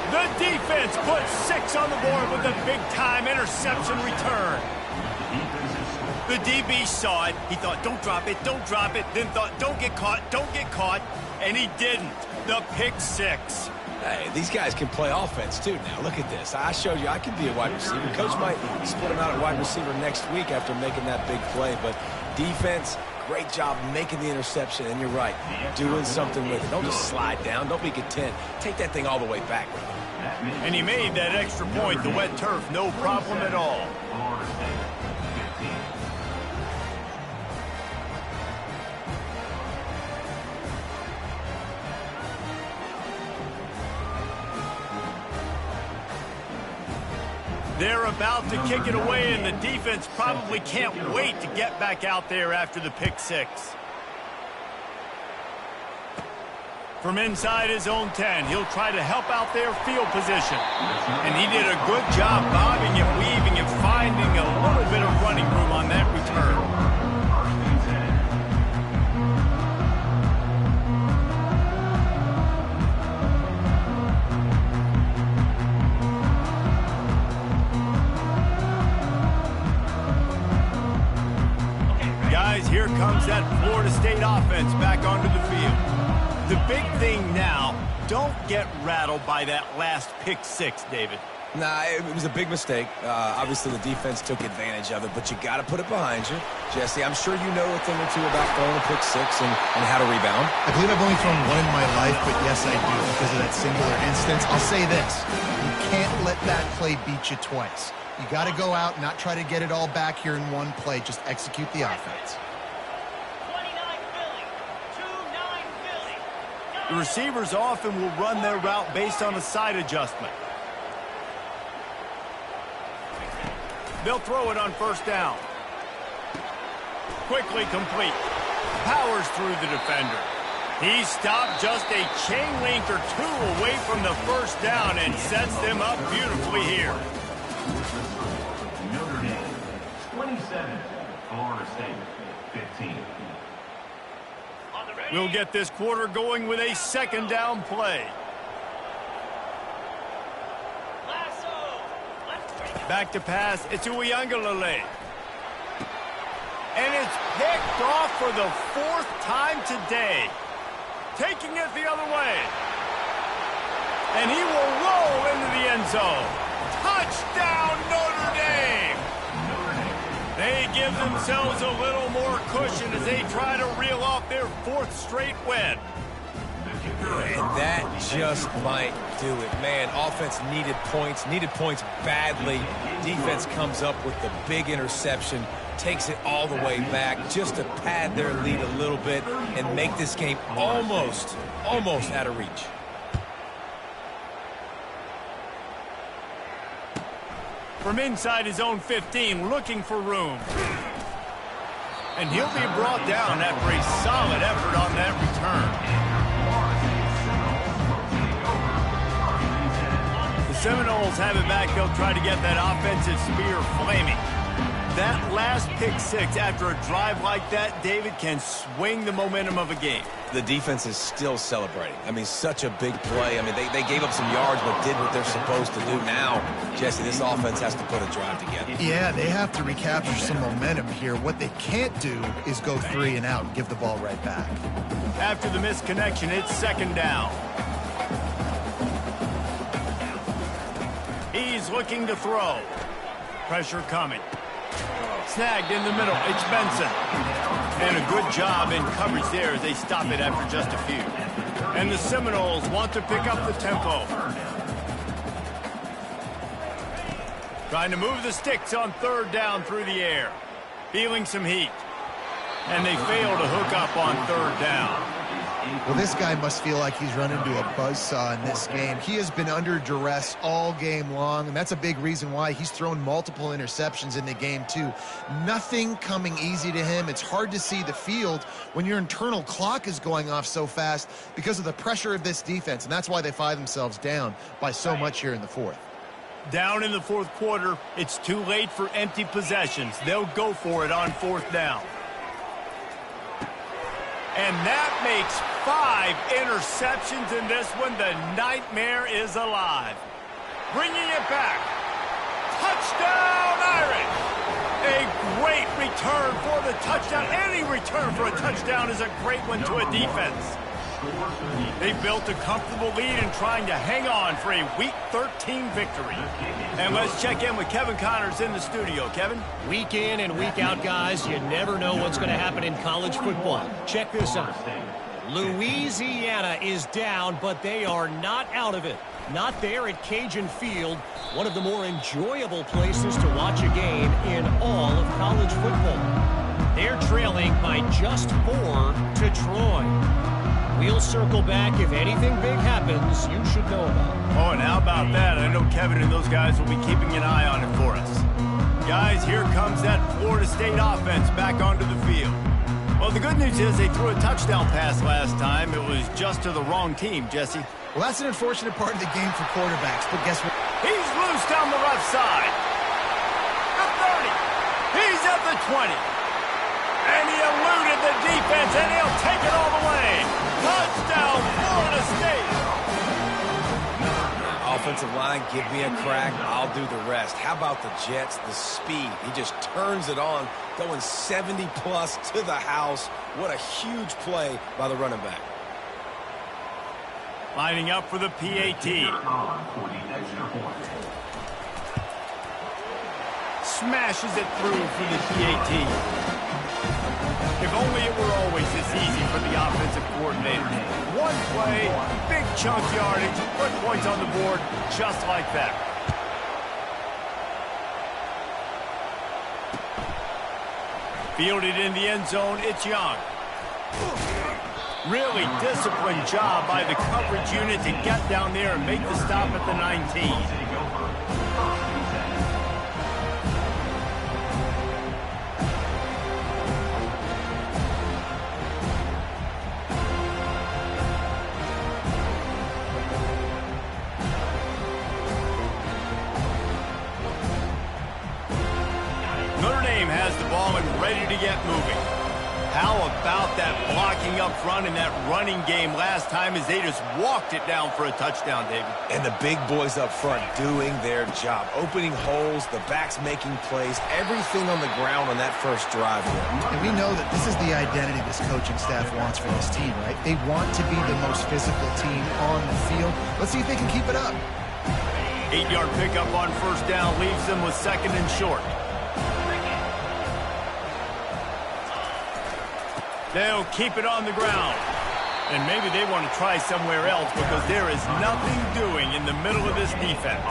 A: The defense puts 6 on the board with a big-time interception return. The DB saw it. He thought, don't drop it, then thought, don't get caught, and he didn't. The pick 6.
B: Hey, these guys can play offense, too, now. Look at this. I showed you I can be a wide receiver. Coach might split him out at wide receiver next week after making that big play, but defense, great job making the interception, and you're right, doing something with it. Don't just slide down. Don't be content. Take that thing all the way back.
A: And he made that extra point, the wet turf, no problem at all. They're about to kick it away, and the defense probably can't wait to get back out there after the pick 6. From inside his own 10, he'll try to help out their field position. And he did a good job bobbing and weaving and finding a little bit of running room on that return. Guys, here comes that Florida State offense back onto the field. The big thing now, don't get rattled by that last pick 6, David.
B: Nah, it was a big mistake. Obviously, the defense took advantage of it, but you got to put it behind you. Jesse, I'm sure you know a thing or two about throwing a pick 6 and how to rebound.
C: I believe I've only thrown one in my life, but yes, I do because of that singular instance. I'll say this. You can't let that play beat you twice. You got to go out, not try to get it all back here in one play. Just execute the offense.
A: The receivers often will run their route based on a side adjustment. They'll throw it on 1st down. Quickly complete. Powers through the defender. He stopped just a chain link or 2 away from the 1st down and sets them up beautifully here.
D: Notre Dame, 27. Florida State, 15.
A: We'll get this quarter going with a 2nd down play. Back to pass. It's Uiagalelei. And it's picked off for the 4th time today. Taking it the other way. And he will roll into the end zone. Touchdown, Notre Dame! They give themselves a little more cushion as they try to reel off their 4th straight win.
B: And that just might do it. Man, offense needed points badly. Defense comes up with the big interception, takes it all the way back just to pad their lead a little bit and make this game almost out of reach.
A: From inside his own 15, looking for room. And he'll be brought down after a solid effort on that return. The Seminoles have it back. They'll try to get that offensive spear flaming. That last pick 6 after a drive like that, David, can swing the momentum of a game.
B: The defense is still celebrating. I mean, such a big play. I mean, they gave up some yards but did what they're supposed to do. Now, Jesse, this offense has to put a drive together.
C: Yeah, they have to recapture some momentum here. What they can't do is go 3 and out and give the ball right back.
A: After the missed connection, it's 2nd down. He's looking to throw. Pressure coming. Snagged in the middle. It's Benson. And a good job in coverage there as they stop it after just a few. And the Seminoles want to pick up the tempo. Trying to move the sticks on third down through the air. Feeling some heat. And they fail to hook up on third down.
C: Well, this guy must feel like he's run into a buzzsaw in this game. He has been under duress all game long, and that's a big reason why he's thrown multiple interceptions in the game, too. Nothing coming easy to him. It's hard to see the field when your internal clock is going off so fast because of the pressure of this defense, and that's why they find themselves down by so much here in the fourth.
A: Down in the fourth quarter, it's too late for empty possessions. They'll go for it on fourth down. And that makes 5 interceptions in this one. The nightmare is alive. Bringing it back. Touchdown, Irish! A great return for the touchdown. Any return for a touchdown is a great one to a defense. They built a comfortable lead and trying to hang on for a Week 13 victory. And let's check in with Kevin Connors in the studio. Kevin?
E: Week in and week out, guys, you never know what's going to happen in college football. Check this out. Louisiana is down, but they are not out of it. Not there at Cajun Field, one of the more enjoyable places to watch a game in all of college football. They're trailing by just 4 to Troy. We'll circle back if anything big happens you should know about.
A: Oh, and how about that? I know Kevin and those guys will be keeping an eye on it for us. Guys, here comes that Florida State offense back onto the field. Well, the good news is they threw a touchdown pass last time. It was just to the wrong team, Jesse.
C: Well, that's an unfortunate part of the game for quarterbacks, but guess what?
A: He's loose down the left side. The 30. He's at the 20. And he eluded the defense, and he'll take it all the way. Touchdown, Florida State.
B: Offensive line, give me a crack. I'll do the rest. How about the Jets? The speed. He just turns it on, going 70-plus to the house. What a huge play by the running back.
A: Lining up for the PAT. Smashes it through for the PAT. If only it were always this easy for the offensive coordinator. One play, big chunk yardage, put points on the board just like that. Fielded in the end zone, it's Young. Really disciplined job by the coverage unit to get down there and make the stop at the 19. Has the ball and ready to get moving. How about that blocking up front in that running game last time as they just walked it down for a touchdown, David?
B: And the big boys up front doing their job, opening holes, the backs making plays, everything on the ground on that first drive here.
C: And we know that this is the identity this coaching staff wants for this team, right? They want to be the most physical team on the field. Let's see if they can keep it up.
A: 8-yard pickup on first down leaves them with second and short. They'll keep it on the ground. And maybe they want to try somewhere else because there is nothing doing in the middle of this defense.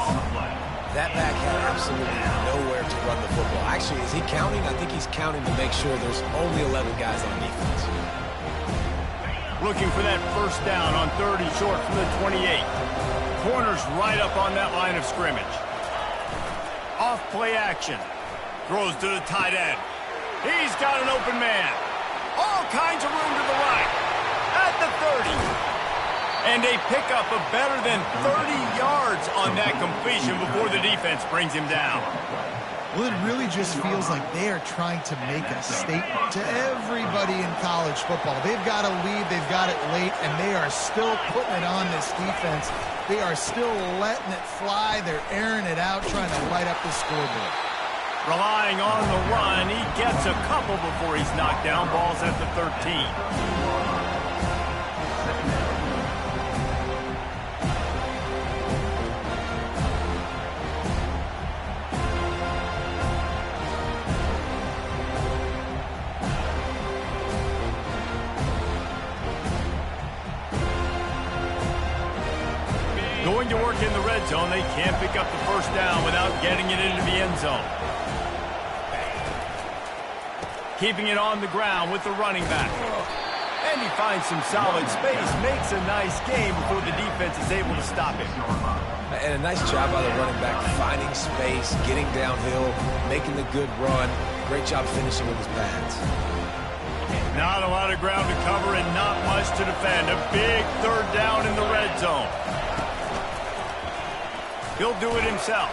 B: That back had absolutely nowhere to run the football. Actually, is he counting? I think he's counting to make sure there's only 11 guys on defense.
A: Looking for that first down on third and short from the 28. Corner's right up on that line of scrimmage. Off play action. Throws to the tight end. He's got an open man. All kinds of room to the right. At the 30. And they pick up a better than 30 yards on that completion before the defense brings him down.
C: Well, it really just feels like they are trying to make a statement to everybody in college football. They've got a lead, they've got it late, and they are still putting it on this defense. They are still letting it fly. They're airing it out, trying to light up the scoreboard.
A: Relying on the run, he gets a couple before he's knocked down. Ball's at the 13. zone. They can't pick up the first down without getting it into the end zone. Keeping it on the ground with the running back. And he finds some solid space, makes a nice game before the defense is able to stop him.
B: And a nice job by the running back, finding space, getting downhill, making the good run. Great job finishing with his pads.
A: Not a lot of ground to cover and not much to defend. A big third down in the red zone. He'll do it himself.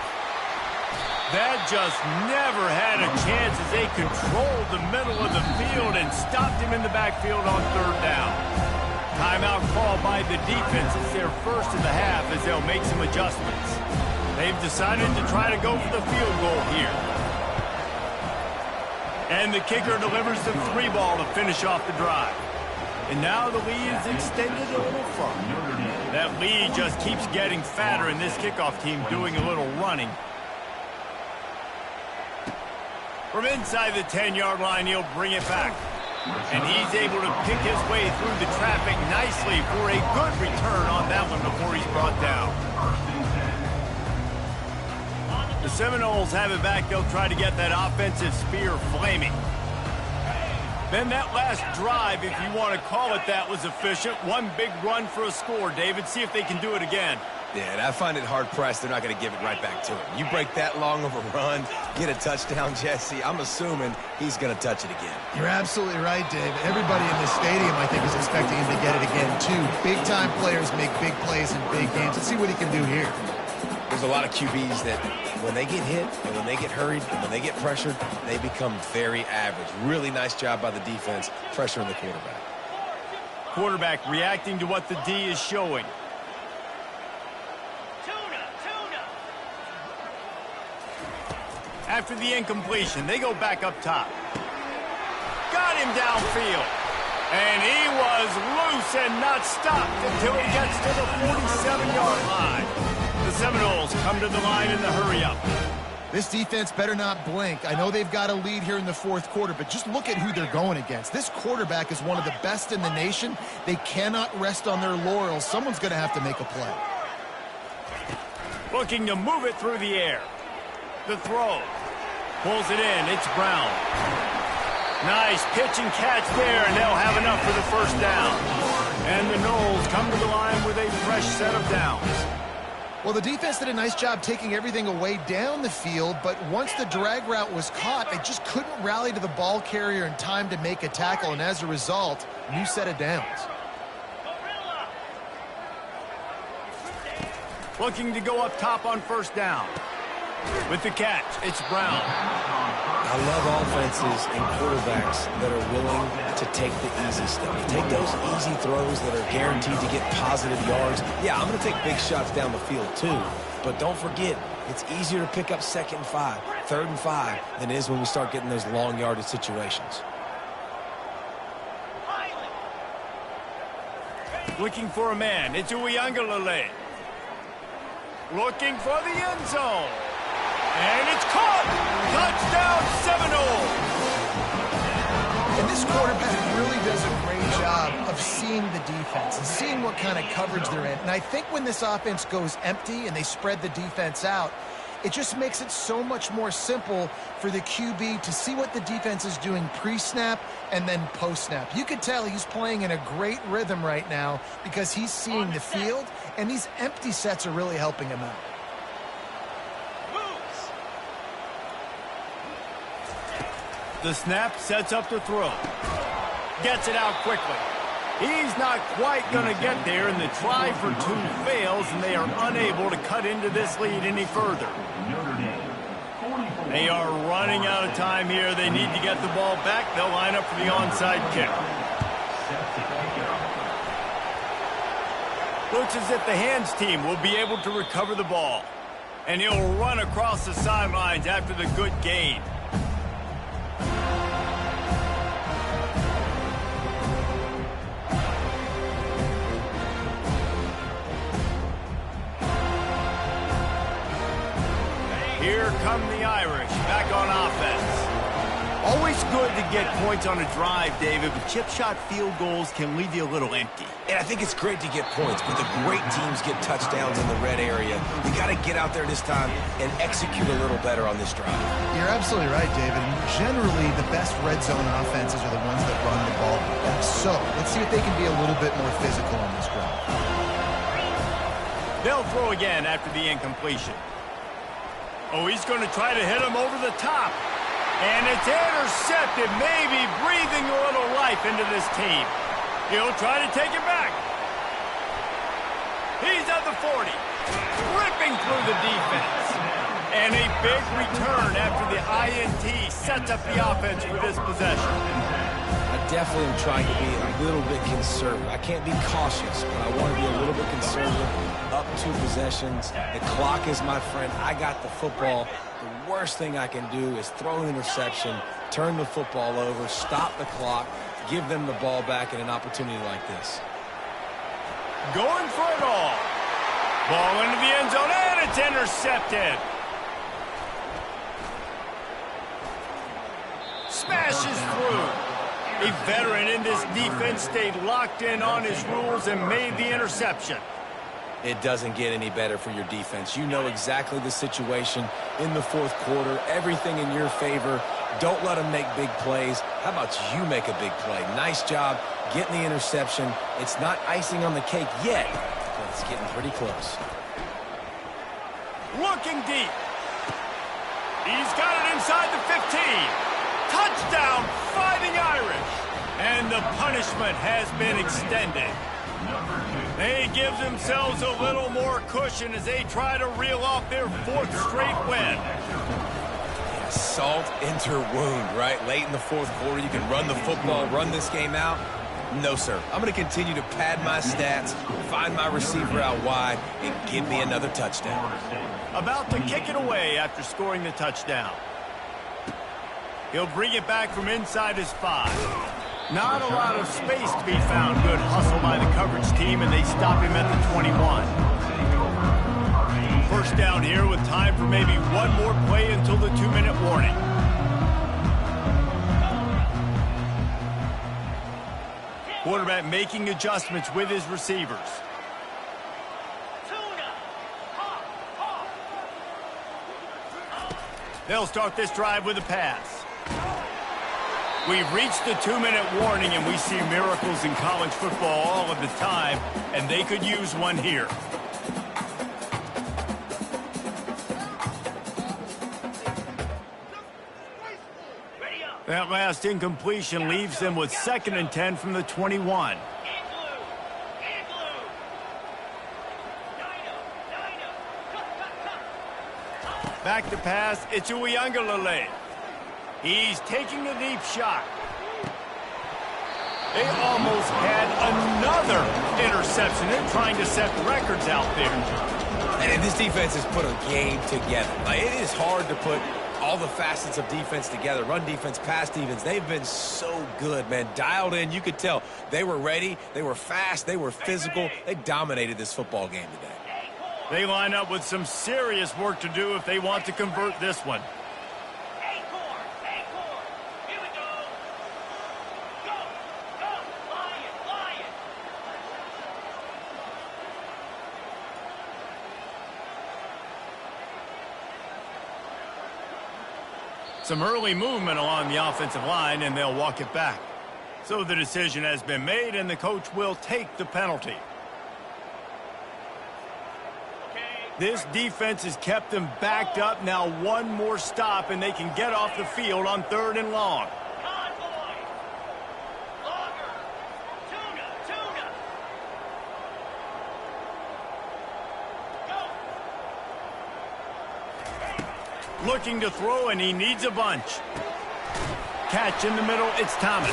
A: That just never had a chance as they controlled the middle of the field and stopped him in the backfield on third down. Timeout called by the defense. It's their first of the half as they'll make some adjustments. They've decided to try to go for the field goal here. And the kicker delivers the 3-ball to finish off the drive. And now the lead is extended a little further. That lead just keeps getting fatter, and this kickoff team doing a little running. From inside the 10-yard line, he'll bring it back. And he's able to pick his way through the traffic nicely for a good return on that one before he's brought down. The Seminoles have it back. They'll try to get that offensive spear flaming. Then that last drive, if you want to call it that, was efficient. One big run for a score, David. See if they can do it again.
B: Yeah, and I find it hard-pressed they're not going to give it right back to him. You break that long of a run, get a touchdown, Jesse, I'm assuming he's going to touch it again.
C: You're absolutely right, Dave. Everybody in this stadium, I think, is expecting him to get it again, too. Big-time players make big plays in big games. Let's see what he can do here.
B: There's a lot of QBs that when they get hit and when they get hurried and when they get pressured, they become very average. Really nice job by the defense pressuring the quarterback.
A: Quarterback reacting to what the D is showing. After the incompletion, they go back up top. Got him downfield. And he was loose and not stopped until he gets to the 47-yard line. The Seminoles come to the line in the hurry-up.
C: This defense better not blink. I know they've got a lead here in the fourth quarter, but just look at who they're going against. This quarterback is one of the best in the nation. They cannot rest on their laurels. Someone's going to have to make a play.
A: Looking to move it through the air. The throw. Pulls it in. It's Brown. Nice pitch and catch there, and they'll have enough for the first down. And the Noles come to the line with a fresh set of downs.
C: Well, the defense did a nice job taking everything away down the field, but once the drag route was caught, they just couldn't rally to the ball carrier in time to make a tackle, and as a result, new set of downs.
A: Looking to go up top on first down. With the catch, it's Brown.
B: I love offenses and quarterbacks that are willing to take the easy stuff. Take those easy throws that are guaranteed to get positive yards. Yeah, I'm going to take big shots down the field too. But don't forget, it's easier to pick up 2nd and 5, 3rd and 5 than it is when we start getting those long yardage situations.
A: Looking for a man. It's Uiagalelei. Looking for the end zone. And it's caught! Touchdown, Seminoles!
C: And this quarterback really does a great job of seeing the defense and seeing what kind of coverage they're in. And I think when this offense goes empty and they spread the defense out, it just makes it so much more simple for the QB to see what the defense is doing pre-snap and then post-snap. You could tell he's playing in a great rhythm right now because he's seeing the field, and these empty sets are really helping him out.
A: The snap sets up the throw. Gets it out quickly. He's not quite going to get there, and the try for 2 fails, and they are unable to cut into this lead any further. They are running out of time here. They need to get the ball back. They'll line up for the onside kick. Looks as if the hands team will be able to recover the ball. And he'll run across the sidelines after the good gain. Here come the Irish back on offense. Always good to get points on a drive, David, but chip shot field goals can leave you a little empty.
B: And I think it's great to get points, but the great teams get touchdowns in the red area. You got to get out there this time and execute a little better on this drive.
C: You're absolutely right, David. And generally, the best red zone offenses are the ones that run the ball best. So let's see if they can be a little bit more physical on this drive.
A: They'll throw again after the incompletion. Oh, he's going to try to hit him over the top. And it's intercepted, maybe breathing a little life into this team. He'll try to take it back. He's at the 40, ripping through the defense. And a big return after the INT sets up the offense for this possession.
B: I definitely am trying to be a little bit conservative. I can't be cautious, but I want to be a little bit conservative. Up 2 possessions. The clock is my friend. I got the football. The worst thing I can do is throw an interception, turn the football over, stop the clock, give them the ball back in an opportunity like this.
A: Going for it all. Ball into the end zone, and it's intercepted. Smashes through. A veteran in this defense stayed locked in on his rules and made the interception.
B: It doesn't get any better for your defense. You know exactly the situation in the fourth quarter. Everything in your favor. Don't let them make big plays. How about you make a big play? Nice job getting the interception. It's not icing on the cake yet, but it's getting pretty close.
A: Looking deep. He's got it inside the 15. Touchdown, Fighting Irish. And the punishment has been extended. They give themselves a little more cushion as they try to reel off their 4th straight win.
B: Yeah, salt into wound, right? Late in the fourth quarter, you can run the football, run this game out. No, sir. I'm going to continue to pad my stats, find my receiver out wide, and give me another touchdown.
A: About to kick it away after scoring the touchdown. He'll bring it back from inside his 5. Not a lot of space to be found. Good hustle by the coverage team, and they stop him at the 21. First down here with time for maybe one more play until the 2-minute warning. Quarterback making adjustments with his receivers. They'll start this drive with a pass. We've reached the 2-minute warning, and we see miracles in college football all of the time, and they could use one here. That last incompletion leaves them with 2nd and 10 from the 21. Back to pass, it's Uiagalelei. He's taking a deep shot. They almost had another interception. They're trying to set records out there.
B: And this defense has put a game together. Like, it is hard to put all the facets of defense together. Run defense, pass defense. They've been so good, man. Dialed in. You could tell they were ready. They were fast. They were physical. They dominated this football game today.
A: They line up with some serious work to do if they want to convert this one. Some early movement along the offensive line, and they'll walk it back. So the decision has been made, and the coach will take the penalty. This defense has kept them backed up. Now one more stop, and they can get off the field on 3rd and long. Looking to throw, and he needs a bunch. Catch in the middle, it's Thomas.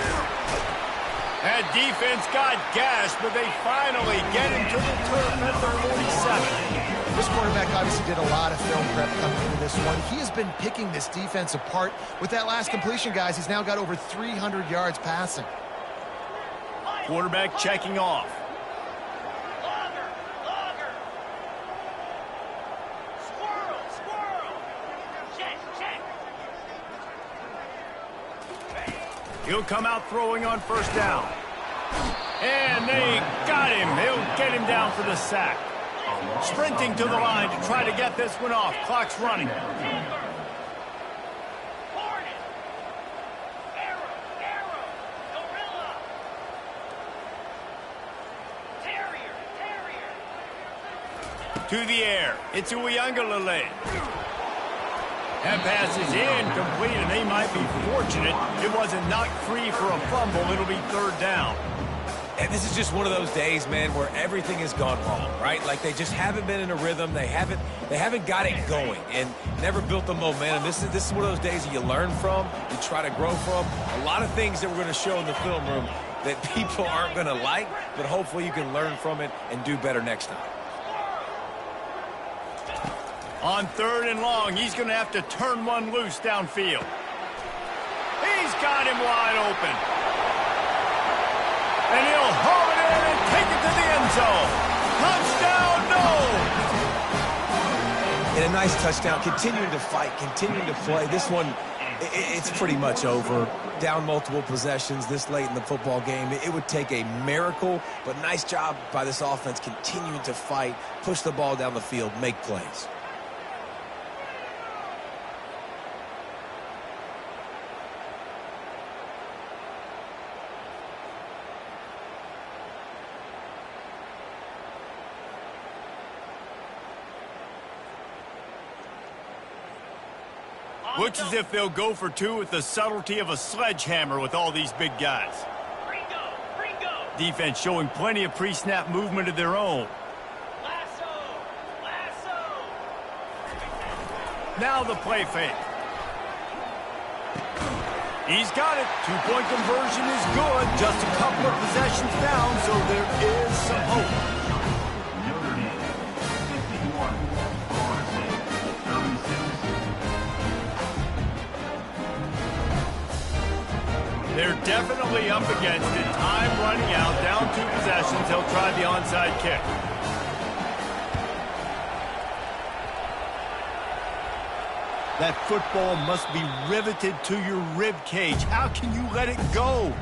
A: That defense got gashed, but they finally get him to the turf at the 47.
C: This quarterback obviously did a lot of film prep coming into this one. He has been picking this defense apart. With that last completion, guys, he's now got over 300 yards passing.
A: Quarterback checking off. He'll come out throwing on first down. And they got him. He'll get him down for the sack. Sprinting to the line to try to get this one off. Clock's running. To the air. It's Uyangalele. That pass is incomplete, and they might be fortunate it wasn't knocked free for a fumble. It'll be third down.
B: And this is just one of those days, man, where everything has gone wrong, right? Like they just haven't been in a rhythm. They haven't got it going and never built the momentum. This is one of those days that you learn from, you try to grow from. A lot of things that we're going to show in the film room that people aren't going to like, but hopefully you can learn from it and do better next time.
A: On third and long, he's going to have to turn one loose downfield. He's got him wide open. And he'll haul it in and take it to the end zone. Touchdown, no!
B: And a nice touchdown, continuing to fight, continuing to play. This one, it's pretty much over. Down multiple possessions this late in the football game. It would take a miracle, but nice job by this offense continuing to fight, push the ball down the field, make plays.
A: Looks as if they'll go for two with the subtlety of a sledgehammer with all these big guys. Defense showing plenty of pre-snap movement of their own. Now the play fake. He's got it. Two-point conversion is good. Just a couple of possessions down, so there is some hope. They're definitely up against it. Time running out. Down two possessions. He'll try the onside kick. That football must be riveted to your rib cage. How can you let it go?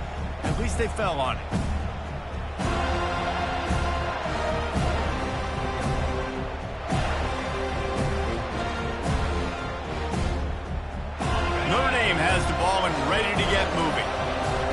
A: At least they fell on it. Notre Dame has the ball and ready to get moving.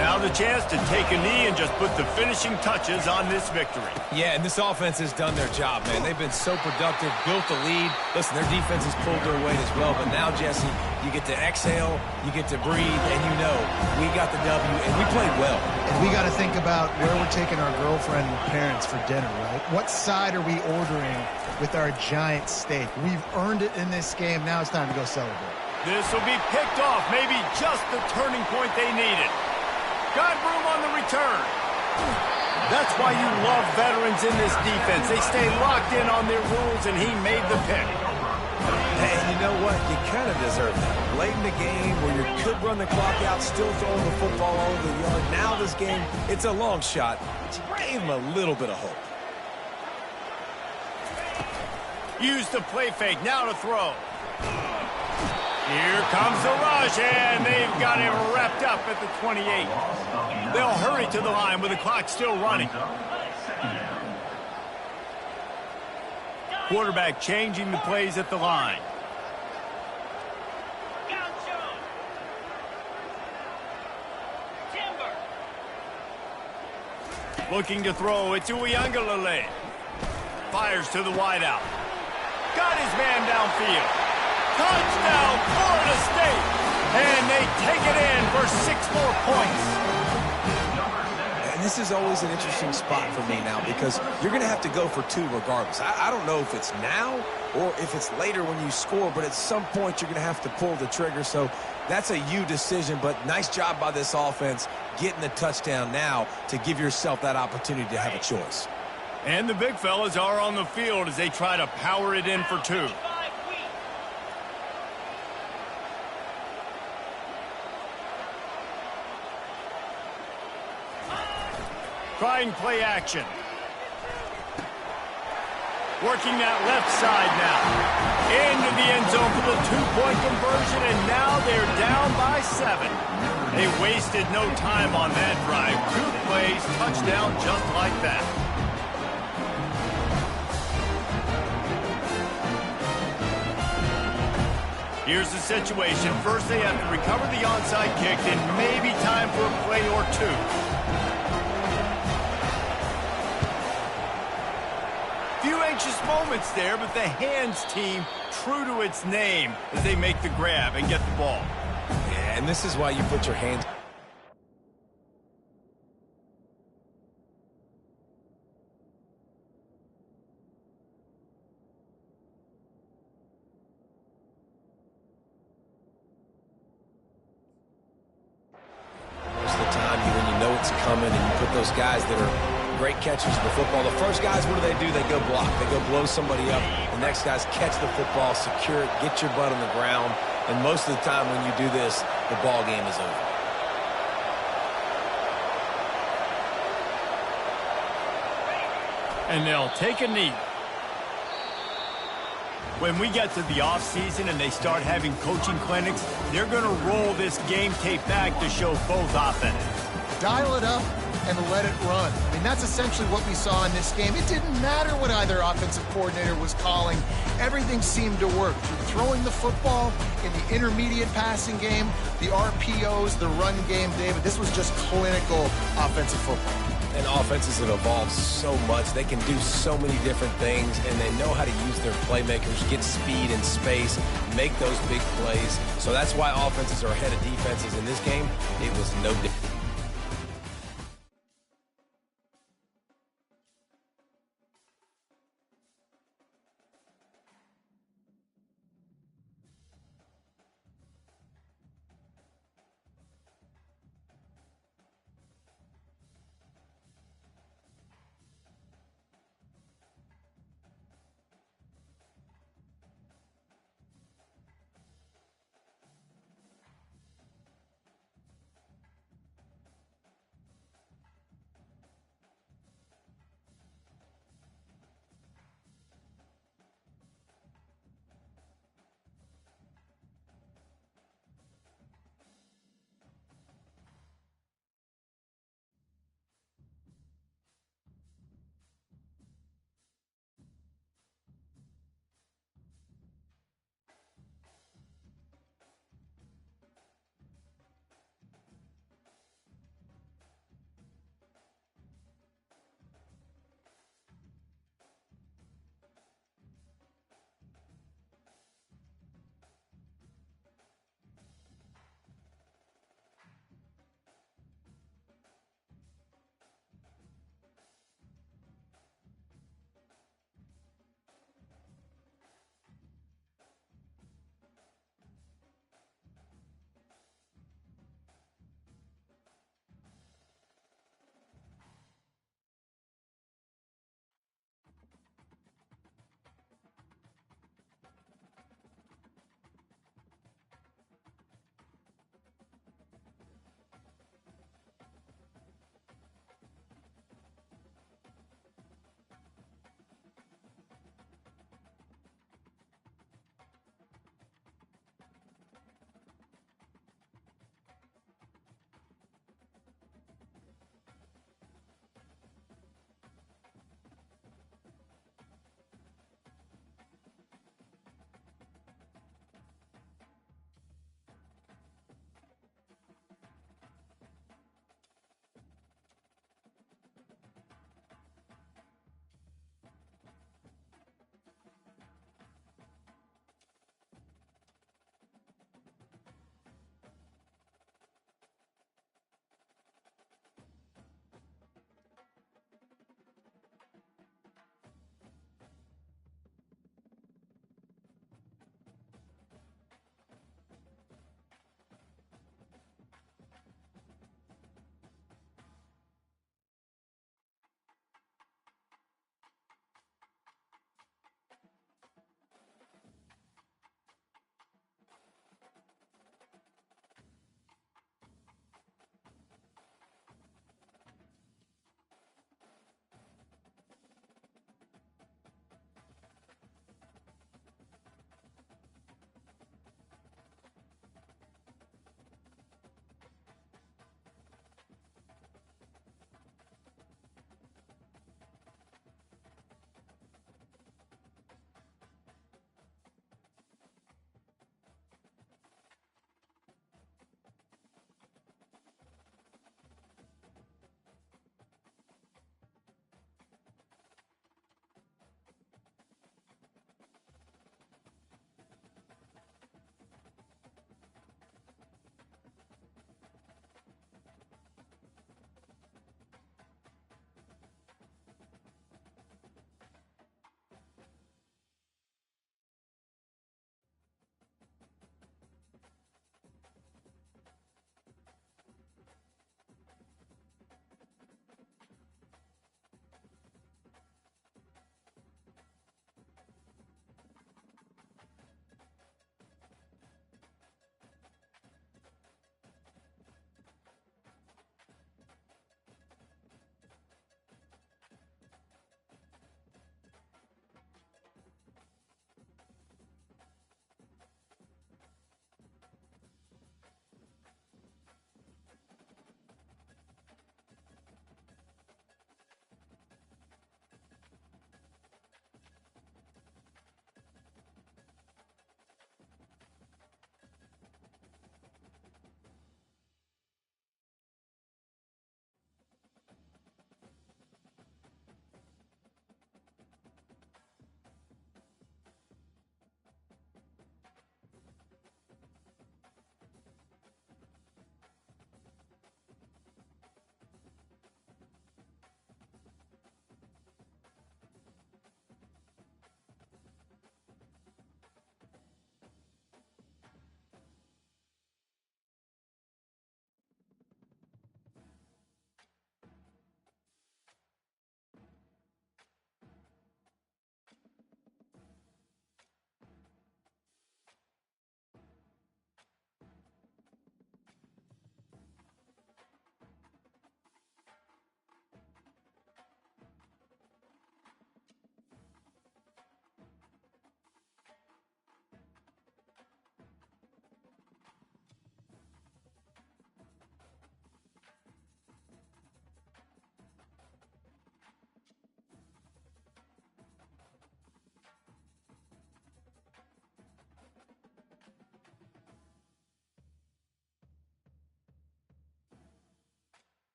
A: Now the chance to take a knee and just put the finishing touches on this victory.
B: Yeah, and this offense has done their job, man. They've been so productive, built the lead. Listen, their defense has pulled their weight as well. But now, Jesse, you get to exhale, you get to breathe, and you know we got the W, and we played well.
C: And we got to think about where we're taking our girlfriend and parents for dinner, right? What side are we ordering with our giant steak? We've earned it in this game. Now it's time to go celebrate.
A: This will be picked off. Maybe just the turning point they needed. Got room on the return. That's why you love veterans in this defense. They stay locked in on their rules, and he made the pick.
B: And you know what? You kind of deserve that. Late in the game where you could run the clock out, still throwing the football all over the yard. Now this game, it's a long shot, but you gave him a little bit of hope.
A: Use the play fake. Now to throw. Here comes the rush, and they've got him wrapped up at the 28. They'll hurry to the line with the clock still running. Quarterback changing the plays at the line. Looking to throw, it's Uyangalele. Fires to the wideout. Got his man downfield. Touchdown, Florida State. And they take it in for 6 more points.
B: And this is always an interesting spot for me now because you're going to have to go for 2 regardless. I don't know if it's now or if it's later when you score, but at some point you're going to have to pull the trigger. So that's a you decision, but nice job by this offense getting the touchdown now to give yourself that opportunity to have a choice.
A: And the big fellas are on the field as they try to power it in for 2. Trying play action. Working that left side now. Into the end zone for the two-point conversion, and now they're down by 7. They wasted no time on that drive. 2 plays, touchdown just like that. Here's the situation. First, they have to recover the onside kick, and maybe time for a play or two. Few anxious moments there, but the hands team true to its name as they make the grab and get the ball.
B: Yeah, and this is why you put your hands... Most of the time, when you know it's coming and you put those guys that are great catchers of the football, the first guys, what do? They go block. They go blow somebody up. The next guys catch the football, secure it, get your butt on the ground. And most of the time when you do this, the ball game is over.
A: And they'll take a knee. When we get to the offseason and they start having coaching clinics, they're going to roll this game tape back to show both offenses.
C: Dial it up and let it run. I mean, that's essentially what we saw in this game. It didn't matter what either offensive coordinator was calling. Everything seemed to work. Through throwing the football in the intermediate passing game, the RPOs, the run game, David, this was just clinical offensive football.
B: And offenses have evolved so much. They can do so many different things, and they know how to use their playmakers, get speed and space, make those big plays. So that's why offenses are ahead of defenses in this game. It was no different.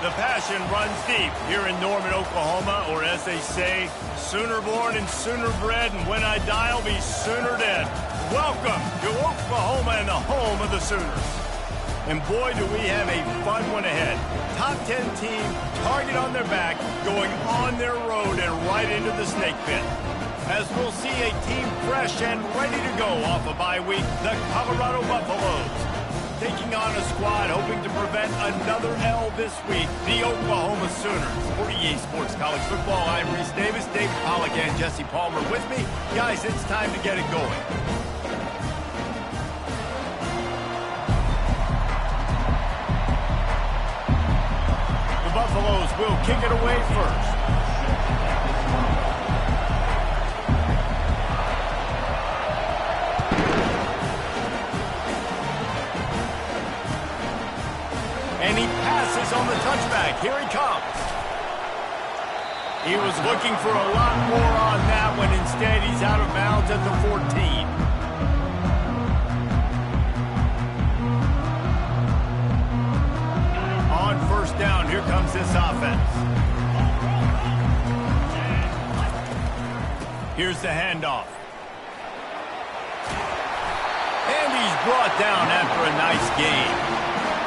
A: The passion runs deep here in Norman, Oklahoma, or as they say, Sooner born and sooner bred, and when I die, I'll be sooner dead. Welcome to Oklahoma and the home of the Sooners. And boy, do we have a fun one ahead. Top 10 team, target on their back, going on their road and right into the snake pit. As we'll see a team fresh and ready to go off a bye week, the Colorado Buffaloes. Taking on a squad hoping to prevent another L this week, the Oklahoma Sooners. For EA Sports College Football, I'm Reese Davis, David Pollack, and Jesse Palmer with me. Guys, it's time to get it going. The Buffaloes will kick it away first. And he passes on the touchback. Here he comes. He was looking for a lot more on that one. Instead, he's out of bounds at the 14. On first down, here comes this offense. Here's the handoff. And he's brought down after a nice gain.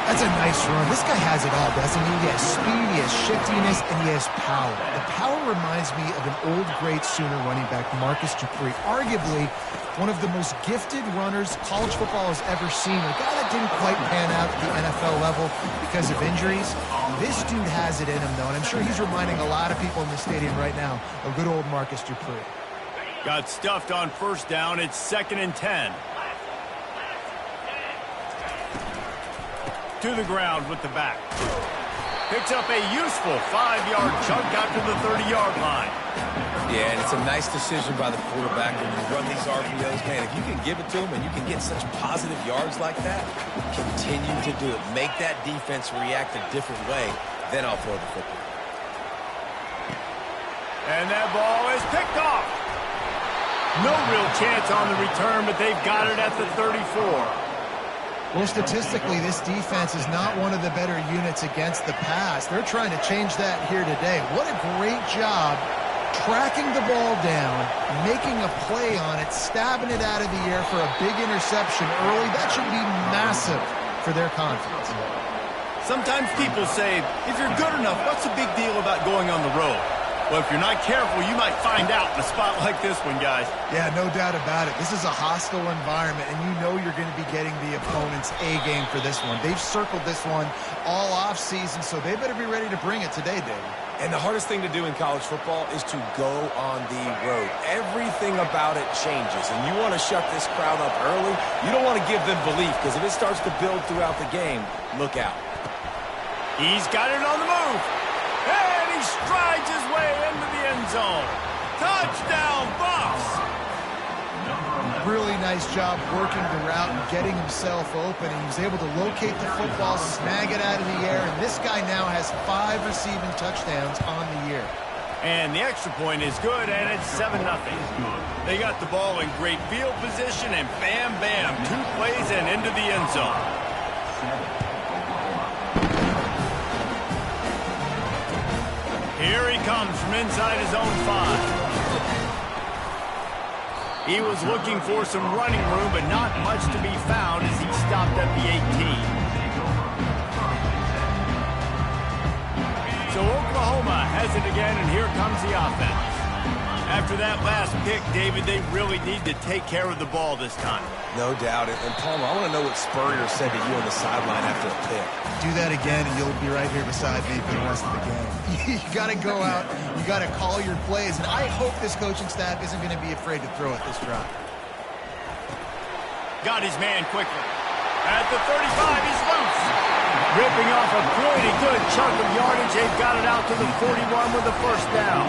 C: That's a nice run. This guy has it all, doesn't he? He has speed, he has shiftiness, and he has power. The power reminds me of an old, great Sooner running back, Marcus Dupree. Arguably one of the most gifted runners college football has ever seen. A guy that didn't quite pan out at the NFL level because of injuries. This dude has it in him, though, and I'm sure he's reminding a lot of people in the stadium right now of good old Marcus Dupree.
A: Got stuffed on first down. It's 2nd and 10. To the ground with the back. Picks up a useful 5-yard chunk out to the 30-yard line.
B: Yeah, and it's a nice decision by the quarterback when you run these RPOs. Man, if you can give it to him and you can get such positive yards like that, continue to do it. Make that defense react a different way, then I'll throw the football.
A: And that ball is picked off. No real chance on the return, but they've got it at the 34.
C: Well, statistically, this defense is not one of the better units against the pass. They're trying to change that here today. What a great job tracking the ball down, making a play on it, stabbing it out of the air for a big interception early. That should be massive for their confidence.
A: Sometimes people say, if you're good enough, what's the big deal about going on the road? Well, if you're not careful, you might find out in a spot like this one, guys.
C: Yeah, no doubt about it. This is a hostile environment, and you know you're going to be getting the opponent's A-game for this one. They've circled this one all off-season, so they better be ready to bring it today, David.
B: And the hardest thing to do in college football is to go on the road. Everything about it changes, and you want to shut this crowd up early. You don't want to give them belief, because if it starts to build throughout the game, look out.
A: He's got it on the move. And he strides his way into the end zone. Touchdown, Buffs!
C: Really nice job working the route and getting himself open. He was able to locate the football, snag it out of the air, and this guy now has 5 receiving touchdowns on the year.
A: And the extra point is good, and it's 7-0. They got the ball in great field position, and bam, bam, 2 plays and into the end zone. Here he comes from inside his own 5. He was looking for some running room, but not much to be found as he stopped at the 18. So Oklahoma has it again, and here comes the offense. After that last pick, David, they really need to take care of the ball this time.
B: No doubt. And Palmer, I want to know what Spurrier said to you on the sideline after a pick.
C: Do that again, and you'll be right here beside me for the rest of the game. You got to go out. You got to call your plays, and I hope this coaching staff isn't going to be afraid to throw it this drive.
A: Got his man quickly. At the 35, he's loose. Ripping off a pretty good chunk of yardage. They've got it out to the 41 with the first down.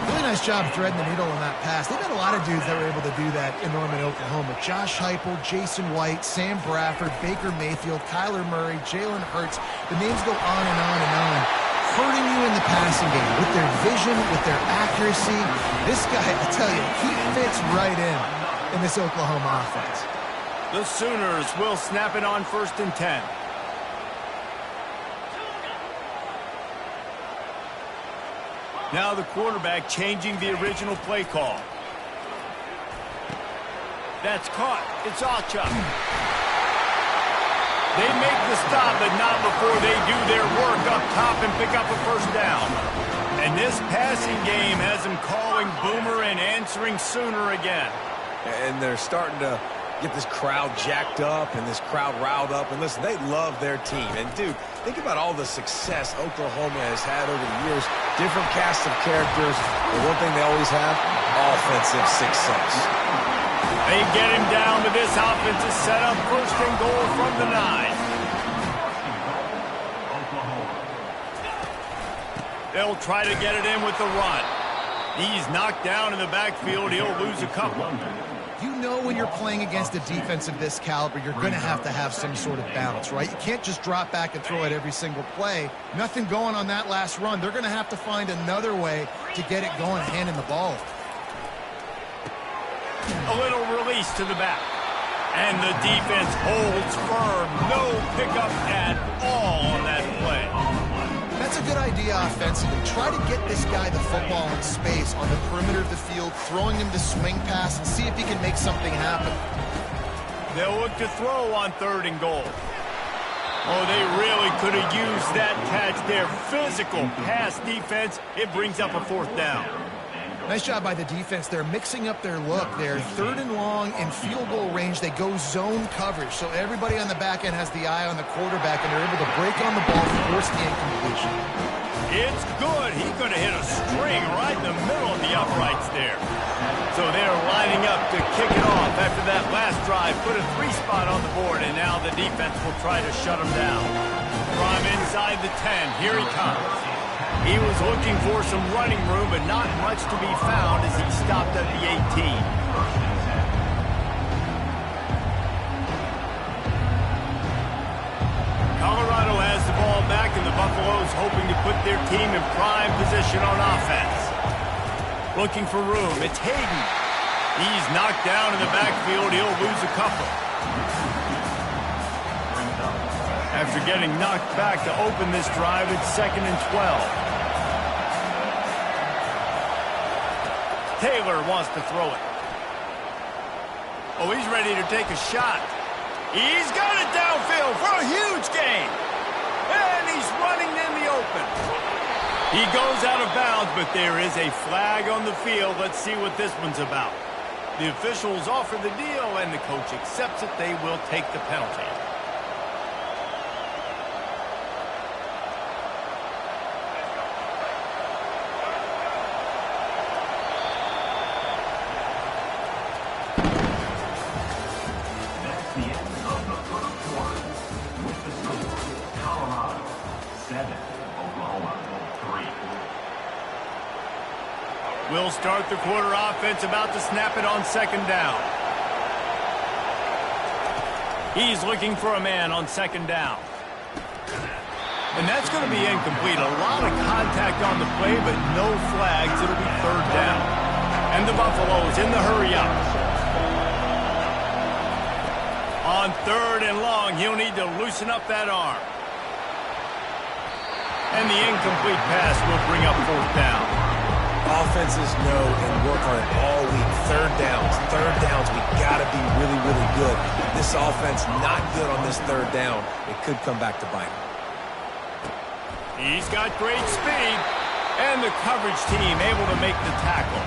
C: Really nice job threading the needle on that pass. They've had a lot of dudes that were able to do that in Norman, Oklahoma. Josh Heupel, Jason White, Sam Bradford, Baker Mayfield, Kyler Murray, Jalen Hurts. The names go on and on and on. Hurting you in the passing game with their vision, with their accuracy. This guy, I tell you, he fits right in this Oklahoma offense.
A: The Sooners will snap it on 1st and 10. Now the quarterback changing the original play call. That's caught. It's Acha. They make the stop, but not before they do their work up top and pick up a first down. And this passing game has them calling Boomer and answering Sooner again.
B: And they're starting to get this crowd jacked up and this crowd riled up. And listen, they love their team. And, dude, think about all the success Oklahoma has had over the years. Different casts of characters. The one thing they always have, offensive success.
A: They get him down, but this offense is set up first and goal from the 9. They'll try to get it in with the run. He's knocked down in the backfield. He'll lose a couple.
C: You know when you're playing against a defense of this caliber, you're going to have some sort of balance, right? You can't just drop back and throw it every single play. Nothing going on that last run. They're going to have to find another way to get it going, handing the ball.
A: A little release to the back. And the defense holds firm. No pickup at all on that play.
C: That's a good idea offensively. Try to get this guy the football in space on the perimeter of the field, throwing him the swing pass, and see if he can make something happen.
A: They'll look to throw on 3rd and goal. Oh, they really could have used that catch there. Physical pass defense. It brings up a 4th down.
C: Nice job by the defense. They're mixing up their look. They're 3rd and long in field goal range. They go zone coverage. So everybody on the back end has the eye on the quarterback, and they're able to break on the ball, force the incompletion.
A: It's good. He could have hit a string right in the middle of the uprights there. So they're lining up to kick it off after that last drive. Put a 3 spot on the board, and now the defense will try to shut them down. From inside the 10, here he comes. He was looking for some running room, but not much to be found as he stopped at the 18. Colorado has the ball back, and the Buffaloes hoping to put their team in prime position on offense. Looking for room. It's Hayden. He's knocked down in the backfield. He'll lose a couple. After getting knocked back to open this drive, it's 2nd and 12. Taylor wants to throw it. Oh, he's ready to take a shot. He's got it downfield for a huge gain. And he's running in the open. He goes out of bounds, but there is a flag on the field. Let's see what this one's about. The officials offer the deal, and the coach accepts it. They will take the penalty. We'll start the quarter offense, about to snap it on 2nd down. He's looking for a man on 2nd down. And that's going to be incomplete. A lot of contact on the play, but no flags. It'll be 3rd down. And the Buffaloes in the hurry up. On 3rd and long, he'll need to loosen up that arm. And the incomplete pass will bring up 4th down.
B: Offenses know and work on it all week. 3rd downs, we got to be really, really good. This offense not good on this 3rd down. It could come back to bite him.
A: He's got great speed, and the coverage team able to make the tackle.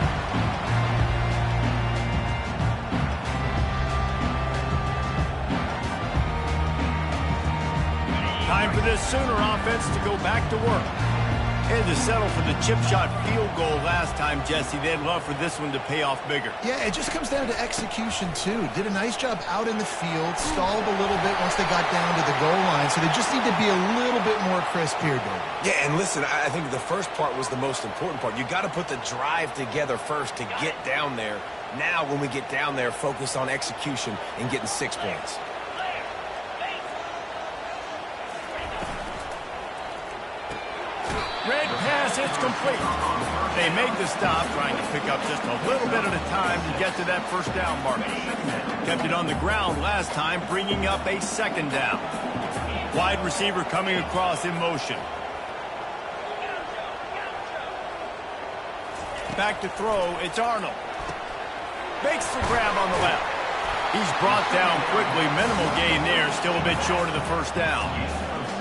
A: Time for this Sooner offense to go back to work. Had to settle for the chip shot field goal last time, Jesse. They'd love for this one to pay off bigger.
C: Yeah, it just comes down to execution, too. Did a nice job out in the field, stalled a little bit once they got down to the goal line, so they just need to be a little bit more crisp here, David.
B: Yeah, and listen, I think the first part was the most important part. You got to put the drive together first to get down there. Now, when we get down there, focus on execution and getting 6 points.
A: Red pass, it's complete. They make the stop, trying to pick up just a little bit at a time to get to that 1st down mark. Kept it on the ground last time, bringing up a 2nd down. Wide receiver coming across in motion. Back to throw, it's Arnold. Makes the grab on the left. He's brought down quickly. Minimal gain there, still a bit short of the first down.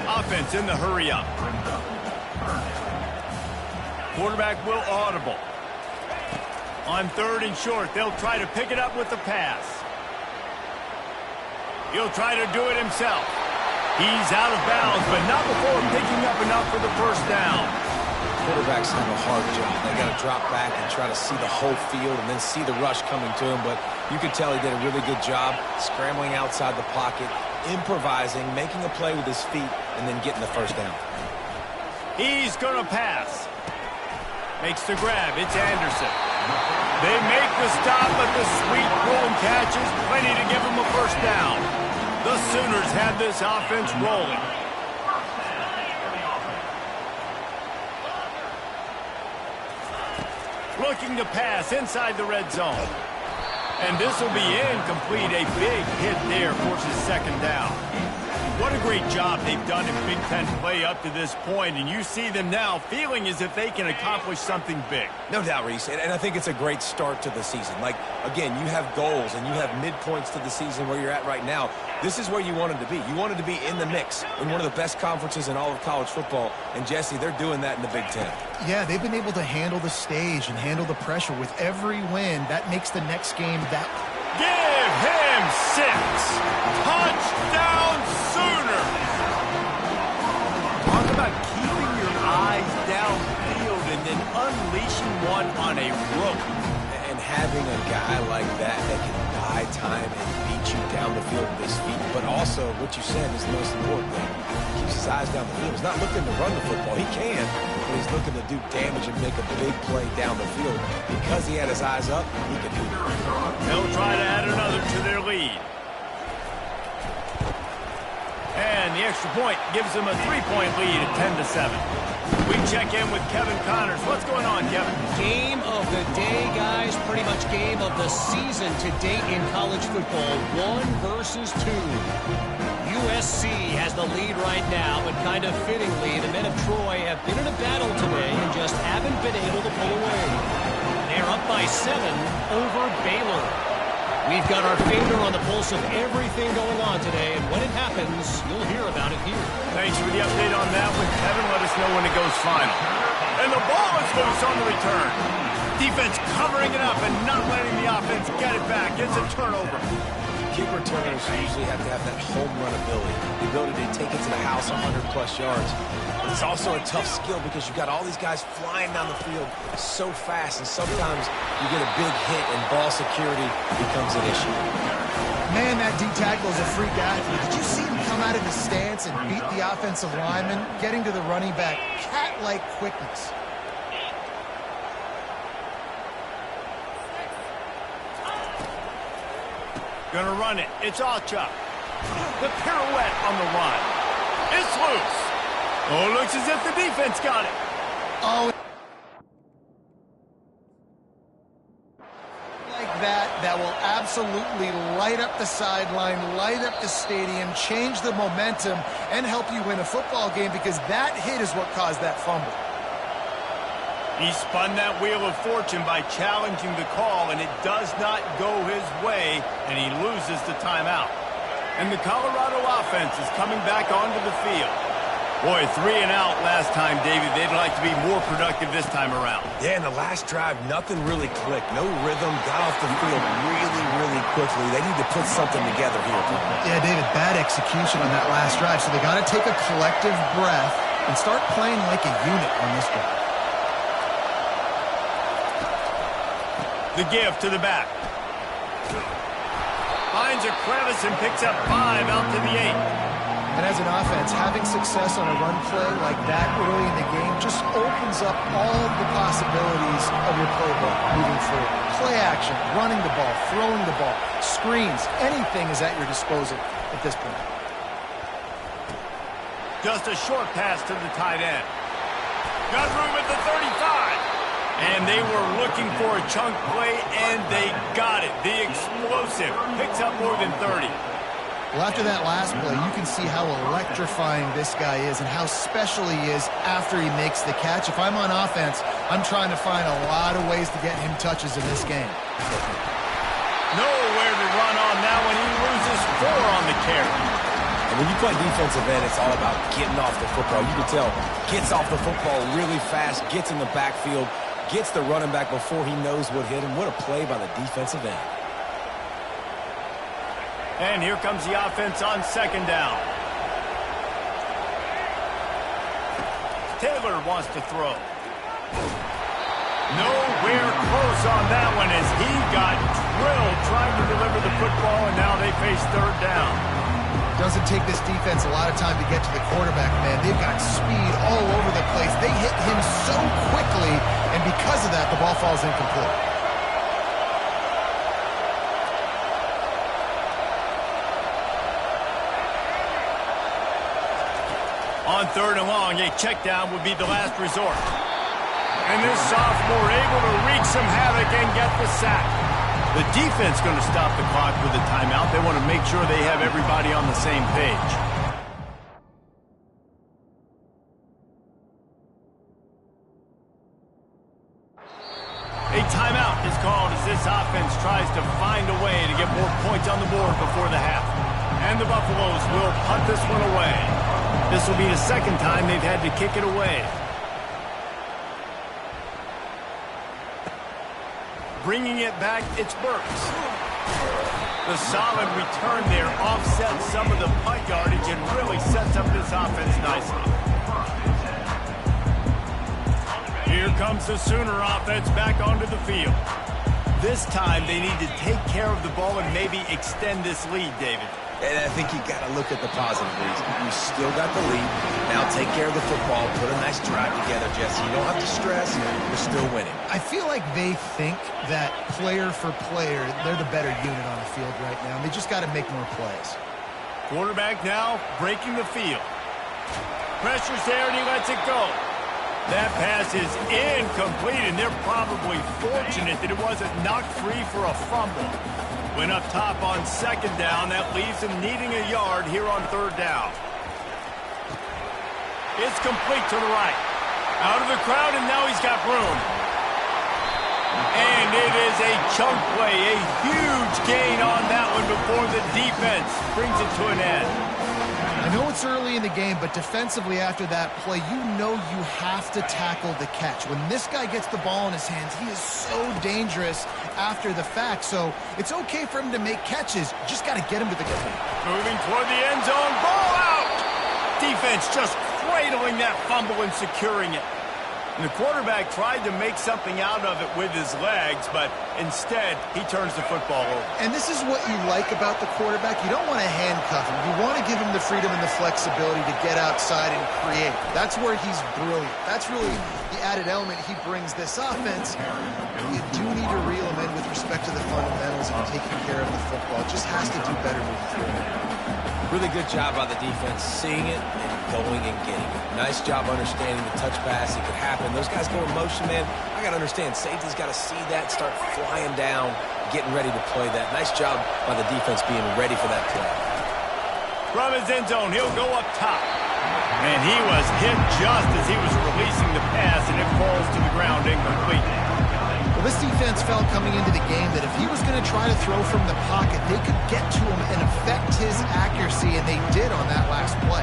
A: Offense in the hurry up. Quarterback will audible. On 3rd and short, they'll try to pick it up with the pass. He'll try to do it himself. He's out of bounds, but not before picking up enough for the first down.
B: Quarterbacks have a hard job. They got to drop back and try to see the whole field and then see the rush coming to him. But you could tell he did a really good job scrambling outside the pocket, improvising, making a play with his feet, and then getting the first down.
A: He's going to pass. Makes the grab. It's Anderson. They make the stop, but the sweet throw and catch is plenty to give him a first down. The Sooners have this offense rolling. Looking to pass inside the red zone. And this will be incomplete. A big hit there forces second down. What a great job they've done in Big Ten play up to this point, and you see them now feeling as if they can accomplish something big.
B: No doubt, Reese, and I think it's a great start to the season. Like, again, you have goals and you have midpoints to the season where you're at right now. This is where you wanted to be. You wanted to be in the mix in one of the best conferences in all of college football, and Jesse, they're doing that in the Big Ten.
C: Yeah, they've been able to handle the stage and handle the pressure. With every win, that makes the next game that...
A: Give him 6. Touchdown Sooners! Talk about keeping your eyes downfield and then unleashing one on a rope.
B: And having a guy like that can buy time and beat you down the field with his feet. But also, what you said is the most important thing. He keeps his eyes down the field. He's not looking to run the football. He can, but he's looking to do damage and make a big play down the field. Because he had his eyes up, he could do it.
A: They'll try to add another to their lead. And the extra point gives them a 3-point lead at 10-7. We check in with Kevin Connors. What's going on, Kevin?
E: Game of the day, guys. Pretty much game of the season to date in college football. 1 versus 2. USC has the lead right now, and kind of fittingly, the men of Troy have been in a battle today and just haven't been able to pull away. They're up by 7 over Baylor. We've got our finger on the pulse of everything going on today, and when it happens, you'll hear about it here.
A: Thanks for the update on that one, Kevin. Let us know when it goes final. And the ball is loose on the return. Defense covering it up and not letting the offense get it back. It's a turnover.
B: Kick returners usually have to have that home run ability, the ability to take it to the house 100-plus yards. But it's also a tough skill because you've got all these guys flying down the field so fast, and sometimes you get a big hit and ball security becomes an issue.
C: Man, that D-tackle is a freak athlete. Did you see him come out of his stance and beat the offensive lineman, getting to the running back? Cat-like quickness.
A: Gonna run it. It's Alchuk. The pirouette on the line. It's loose. Oh, looks as if the defense got it.
C: Oh, like that will absolutely light up the sideline, light up the stadium, change the momentum, and help you win a football game, because that hit is what caused that fumble.
A: He spun that wheel of fortune by challenging the call, and it does not go his way, and he loses the timeout. And the Colorado offense is coming back onto the field. Boy, 3 and out last time, David. They'd like to be more productive this time around.
B: Yeah, in the last drive, nothing really clicked. No rhythm, got off the field really, really quickly. They need to put something together here.
C: Yeah, David, bad execution on that last drive, so they got to take a collective breath and start playing like a unit on this drive.
A: The give to the back. Finds a crevice and picks up 5 out to the 8.
C: And as an offense, having success on a run play like that early in the game just opens up all the possibilities of your playbook moving forward. Play action, running the ball, throwing the ball, screens, anything is at your disposal at this point.
A: Just a short pass to the tight end. Got room at the 35. And they were looking for a chunk play, and they got it. The explosive picks up more than 30.
C: Well, after that last play, you can see how electrifying this guy is and how special he is after he makes the catch. If I'm on offense, I'm trying to find a lot of ways to get him touches in this game.
A: Nowhere to run on that one. He loses 4 on the carry.
B: And when you play defensive end, it's all about getting off the football. You can tell, gets off the football really fast, gets in the backfield, gets the running back before he knows what hit him. What a play by the defensive end.
A: And here comes the offense on 2nd down. Taylor wants to throw. Nowhere close on that one as he got drilled trying to deliver the football, and now they face 3rd down.
C: Doesn't take this defense a lot of time to get to the quarterback, man. They've got speed all over the place. They hit him so quickly, and because of that, the ball falls incomplete.
A: On 3rd and long, a check down would be the last resort. And this sophomore able to wreak some havoc and get the sack. The defense going to stop the clock with a timeout. They want to make sure they have everybody on the same page. A timeout is called as this offense tries to find a way to get more points on the board before the half. And the Buffaloes will punt this one away. This will be the 2nd time they've had to kick it away. Bringing it back, it's Burks. The solid return there offsets some of the punt yardage and really sets up this offense nicely. Here comes the Sooner offense back onto the field. This time they need to take care of the ball and maybe extend this lead, David.
B: And I think you got to look at the positive reason. You still got the lead. Now take care of the football. Put a nice drive together, Jesse. You don't have to stress. You're still winning.
C: I feel like they think that player for player, they're the better unit on the field right now. And they just got to make more plays.
A: Quarterback now breaking the field. Pressure's there and he lets it go. That pass is incomplete, and they're probably fortunate that it wasn't knocked free for a fumble. Went up top on 2nd down. That leaves him needing a yard here on 3rd down. It's complete to the right. Out of the crowd, and now he's got room. And it is a chunk play. A huge gain on that one before the defense brings it to an end.
C: I know it's early in the game, but defensively after that play, you know you have to tackle the catch. When this guy gets the ball in his hands, he is so dangerous after the fact. So it's okay for him to make catches. Just got to get him to the goal.
A: Moving toward the end zone. Ball out! Defense just cradling that fumble and securing it. And the quarterback tried to make something out of it with his legs, but instead, he turns the football over.
C: And this is what you like about the quarterback. You don't want to handcuff him. You want to give him the freedom and the flexibility to get outside and create. That's where he's brilliant. That's really the added element he brings this offense. You do need to reel him in with respect to the fundamentals and taking care of the football. It just has to do better moving forward.
B: Really good job by the defense, seeing it and going and getting it. Nice job understanding the touch pass. It could happen. Those guys go in motion, man. I got to understand, safety's got to see that, start flying down, getting ready to play that. Nice job by the defense being ready for that play.
A: From his end zone, he'll go up top. And he was hit just as he was releasing the pass, and it falls to the ground incomplete.
C: Well, this defense felt coming into the game that if he was going to try to throw from the pocket, they could get to him and affect his accuracy, and they did on that last play.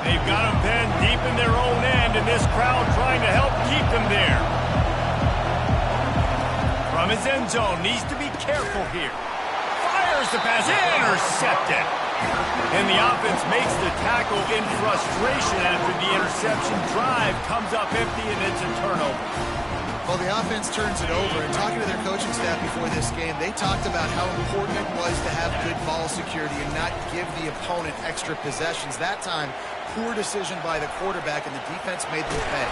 A: They've got him pinned deep in their own end, and this crowd trying to help keep them there. From his end zone, needs to be careful here. Fires the pass, intercepted. And the offense makes the tackle in frustration after the interception. Drive comes up empty, and it's a turnover.
C: Well, the offense turns it over, and talking to their coaching staff before this game, they talked about how important it was to have good ball security and not give the opponent extra possessions. That time, poor decision by the quarterback, and the defense made them pay.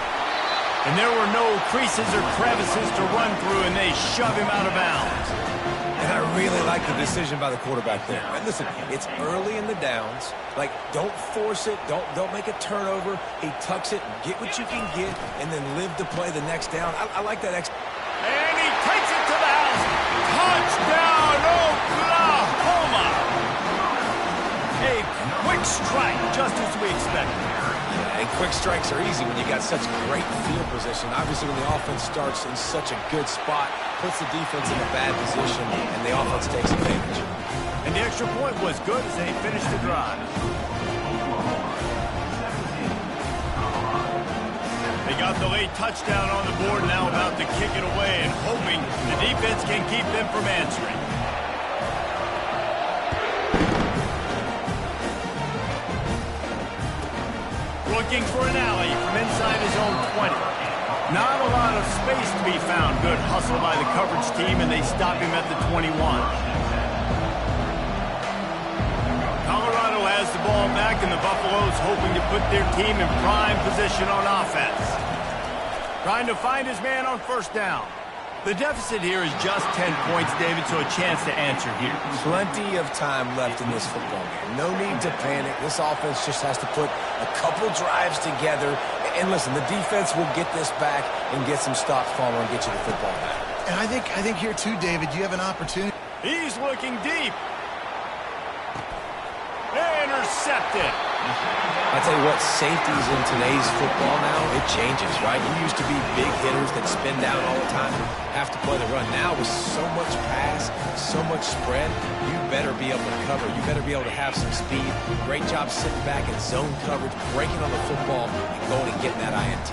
A: And there were no creases or crevices to run through, and they shove him out of bounds.
B: And I really like the decision by the quarterback there. And listen, it's early in the downs. Like, don't force it. Don't make a turnover. He tucks it, get what you can get, and then live to play the next down. I like that.
A: And he takes it to the house. Touchdown, Oklahoma!
B: strikes are easy when you got such great field position. Obviously, when the offense starts in such a good spot, puts the defense in a bad position, and the offense takes advantage.
A: And the extra point was good as they finished the drive. They got the late touchdown on the board, now about to kick it away and hoping the defense can keep them from answering. Looking for an alley from inside his own 20. Not a lot of space to be found. Good hustle by the coverage team, and they stop him at the 21. Colorado has the ball back, and the Buffaloes hoping to put their team in prime position on offense. Trying to find his man on first down. The deficit here is just 10 points, David, so a chance to answer here.
B: Plenty of time left in this football game. No need to panic. This offense just has to put a couple drives together. And listen, the defense will get this back and get some stops following and get you the football back.
C: And I think here too, David, you have an opportunity.
A: He's looking deep. Intercepted.
B: I tell you what, safeties in today's football now, it changes, right? You used to be big hitters that spin down all the time, have to play the run. Now with so much pass, so much spread, you better be able to cover. You better be able to have some speed. Great job sitting back in zone coverage, breaking on the football, and going and getting that INT.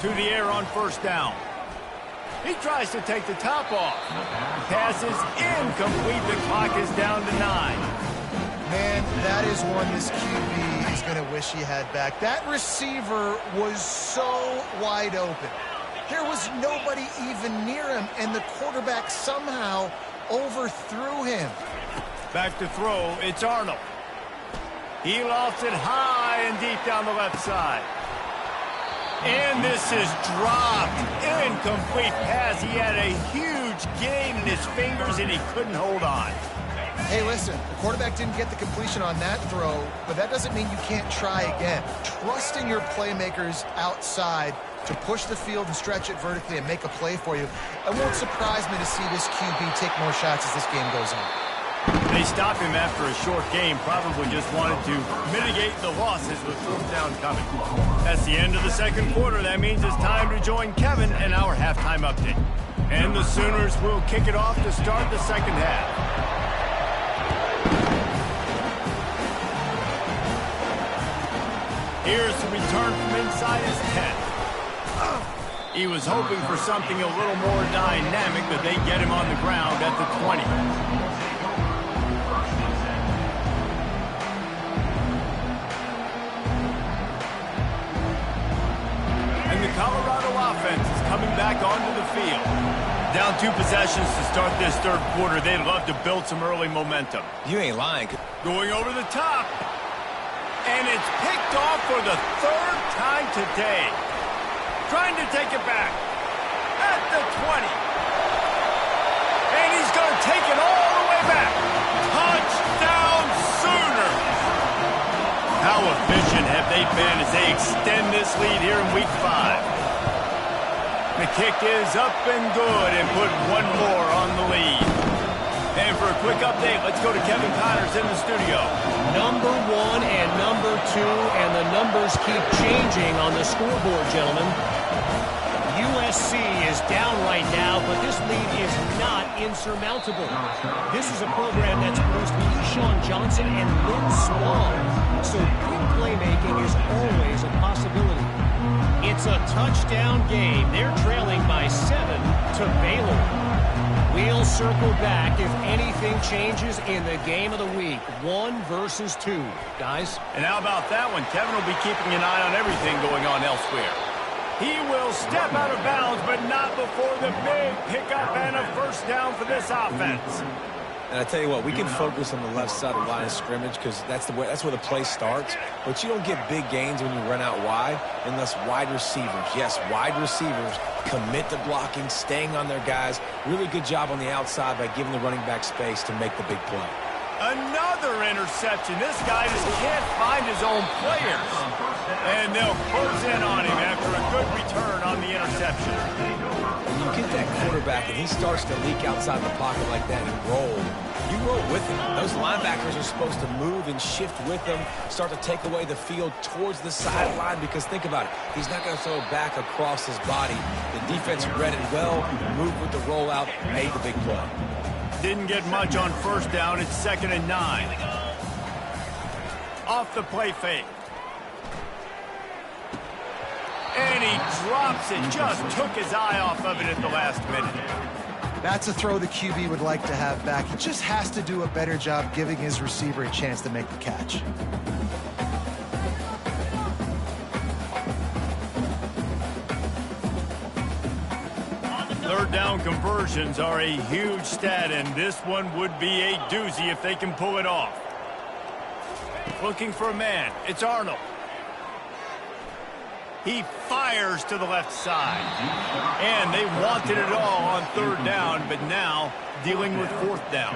A: To the air on first down. He tries to take the top off. Pass is incomplete. The clock is down to 9.
C: Man, that is one this QB is going to wish he had back. That receiver was so wide open. There was nobody even near him, and the quarterback somehow overthrew him.
A: Back to throw. It's Arnold. He lofts it high and deep down the left side. And this is dropped. Incomplete pass. He had a huge gain in his fingers, and he couldn't hold on.
C: Hey, listen, the quarterback didn't get the completion on that throw, but that doesn't mean you can't try again. Trusting your playmakers outside to push the field and stretch it vertically and make a play for you. It won't surprise me to see this QB take more shots as this game goes on.
A: They stopped him after a short game, probably just wanted to mitigate the losses with fourth down coming. That's the end of the second quarter. That means it's time to join Kevin in our halftime update. And the Sooners will kick it off to start the second half. Here's the return from inside his 10. He was hoping for something a little more dynamic, but they get him on the ground at the 20. Colorado offense is coming back onto the field. Down 2 possessions to start this third quarter. They'd love to build some early momentum.
B: You ain't lying.
A: Going over the top. And it's picked off for the 3rd time today. Trying to take it back. At the 20. And he's going to take it all the way back. Touchdown Sooners! How efficient have they been as they extend this lead here in Week 5? The kick is up and good and put one more on the lead. And for a quick update, let's go to Kevin Connors in the studio.
E: Number 1 and number 2, and the numbers keep changing on the scoreboard, gentlemen. USC is down right now, but this lead is not insurmountable. This is a program that's produced Keyshawn Johnson and Lynn Swan, so big playmaking is always a possibility. It's a touchdown game. They're trailing by 7 to Baylor. We'll circle back if anything changes in the game of the week. 1 versus 2, guys.
A: And how about that one? Kevin will be keeping an eye on everything going on elsewhere. He will step out of bounds, but not before the big pickup and a first down for this offense.
B: And I tell you what, we can focus on the left side of the line of scrimmage because that's where the play starts. But you don't get big gains when you run out wide unless wide receivers, yes, wide receivers, commit to blocking, staying on their guys. Really good job on the outside by giving the running back space to make the big play.
A: Another interception. This guy just can't find his own players. And they'll close in on him after a good return on the interception.
B: When you get that quarterback and he starts to leak outside the pocket like that and roll, you roll with him. Those linebackers are supposed to move and shift with him, start to take away the field towards the sideline, because think about it. He's not going to throw it back across his body. The defense read it well, moved with the rollout, made the big play.
A: Didn't get much on first down. It's 2nd and 9. Off the play fake. And he drops it. Just took his eye off of it at the last minute.
C: That's a throw the QB would like to have back. He just has to do a better job giving his receiver a chance to make the catch.
A: Third down conversions are a huge stat, and this one would be a doozy if they can pull it off. Looking for a man. It's Arnold. He fires to the left side. And they wanted it all on third down, but now dealing with fourth down.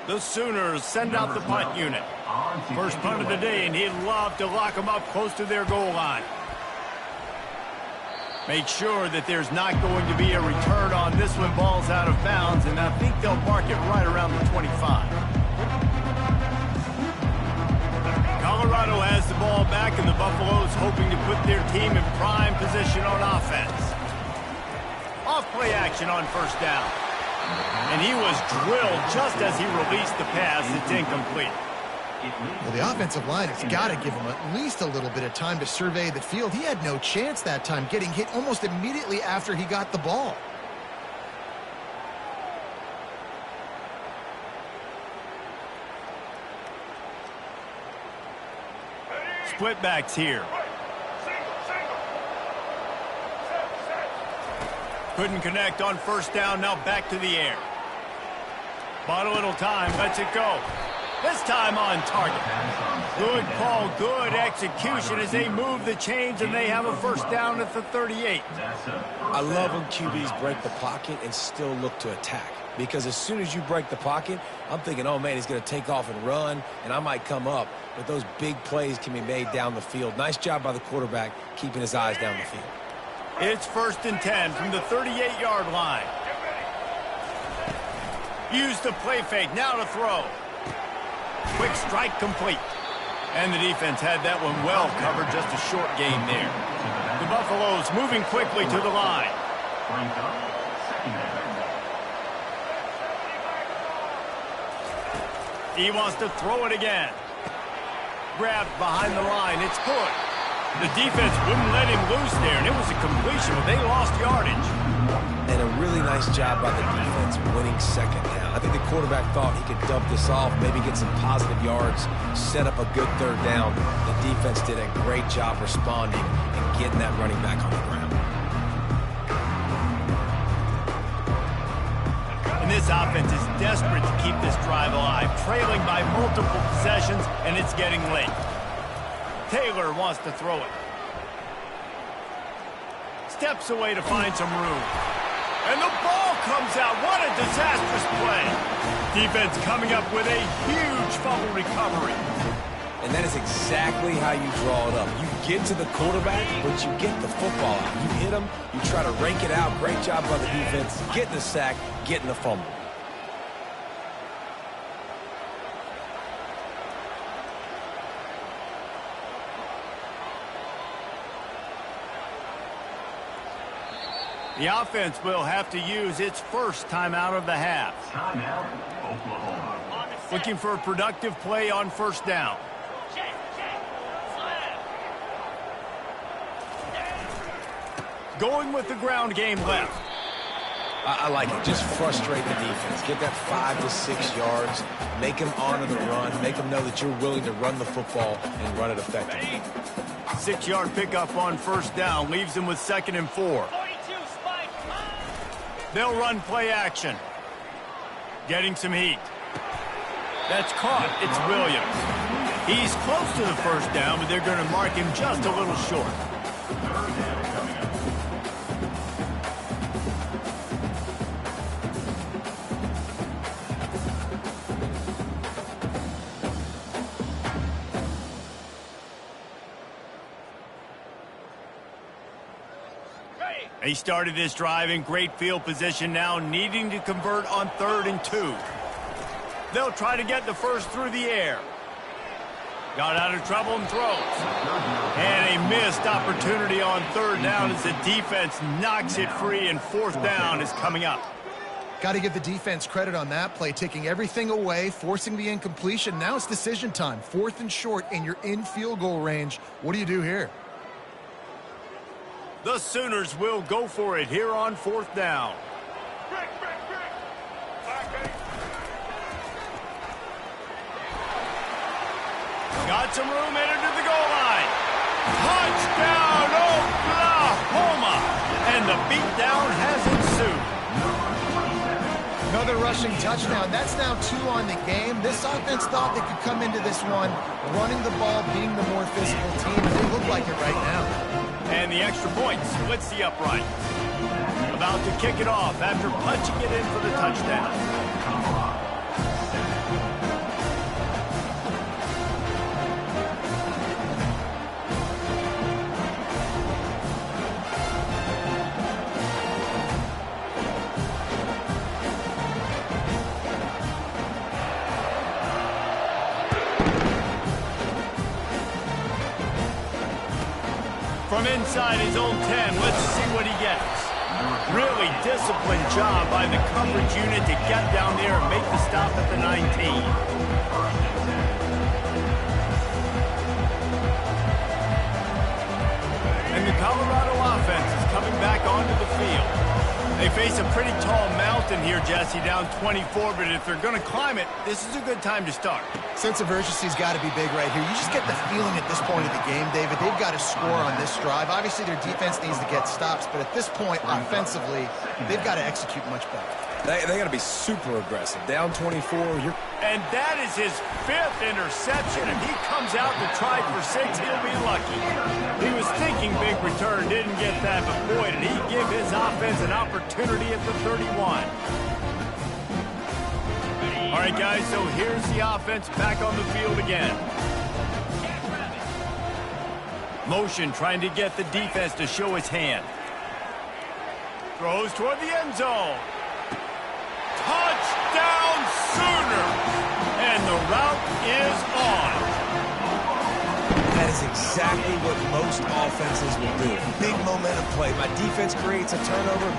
A: The Sooners send out the punt unit. First punt of the day, and he'd love to lock them up close to their goal line. Make sure that there's not going to be a return on this one. Ball's out of bounds, and I think they'll mark it right around the 25. Colorado has the ball back, and the Buffaloes hoping to put their team in prime position on offense. Off play action on first down. And he was drilled just as he released the pass. It's incomplete.
C: Well, the offensive line has got to give him at least a little bit of time to survey the field. He had no chance that time, getting hit almost immediately after he got the ball.
A: Split backs here. Couldn't connect on first down. Now back to the air. Bought a little time. Lets it go. This time on target. Good call, good execution as they move the chains, and they have a first down at the 38.
B: I love when QBs break the pocket and still look to attack. Because as soon as you break the pocket, I'm thinking, oh, man, he's going to take off and run, and I might come up. But those big plays can be made down the field. Nice job by the quarterback keeping his eyes down the field.
A: It's 1st and 10 from the 38-yard line. Use the play fake. Now to throw. Quick strike complete. And the defense had that one well covered. Just a short game there. The Buffaloes moving quickly to the line. He wants to throw it again. Grabbed behind the line. It's good. The defense wouldn't let him loose there, and it was a completion, but they lost yardage.
B: And a really nice job by the defense winning second down. I think the quarterback thought he could dump this off, maybe get some positive yards, set up a good third down. The defense did a great job responding and getting that running back on the ground.
A: And this offense is desperate to keep this drive alive, trailing by multiple possessions, and it's getting late. Taylor wants to throw it. Steps away to find some room. And the ball comes out. What a disastrous play. Defense coming up with a huge fumble recovery.
B: And that is exactly how you draw it up. You get to the quarterback, but you get the football out. You hit him, you try to rake it out. Great job by the defense, getting the sack, getting the fumble.
A: The offense will have to use its first timeout of the half.
D: Timeout, Oklahoma.
A: Looking for a productive play on first down. Going with the ground game left.
B: I like it. Just frustrate the defense. Get that 5 to 6 yards. Make them honor the run. Make them know that you're willing to run the football and run it effectively.
A: 6-yard pickup on first down. Leaves them with 2nd and 4. They'll run play action. Getting some heat. That's caught. It's Williams. He's close to the first down, but they're going to mark him just a little short. A He started this drive in great field position now, needing to convert on 3rd and 2. They'll try to get the first through the air. Got out of trouble and throws. And a missed opportunity on 3rd down as the defense knocks it free, and 4th down is coming up.
C: Got to give the defense credit on that play, taking everything away, forcing the incompletion. Now it's decision time. 4th and short, and you're in field goal range. What do you do here?
A: The Sooners will go for it here on 4th down. Got some room headed to the goal line. Touchdown, Oklahoma! And the beatdown has ensued.
C: Another rushing touchdown. That's now 2 on the game. This offense thought they could come into this one running the ball, being the more physical team, and they look like it right now.
A: And the extra point splits the upright. About to kick it off after punching it in for the touchdown. From inside his own 10, let's see what he gets. Really disciplined job by the coverage unit to get down there and make the stop at the 19. And the Colorado offense is coming back onto the field. They face a pretty tall mountain here, Jesse, down 24, but if they're going to climb it, this is a good time to start.
C: Sense of urgency's got to be big right here. You just get the feeling at this point of the game, David, they've got to score on this drive. Obviously, their defense needs to get stops, but at this point, offensively, they've got to execute much better.
B: They got to be super aggressive. Down 24.
A: And that is his 5th interception. If he comes out to try for 6, he'll be lucky. He was thinking big return, didn't get that, but boy, did he give his offense an opportunity at the 31. All right, guys, so here's the offense back on the field again. Motion trying to get the defense to show his hand. Throws toward the end zone. Touchdown Sooners! And the route is on.
B: That is exactly what most offenses will do. Big momentum play. My defense creates a turnover.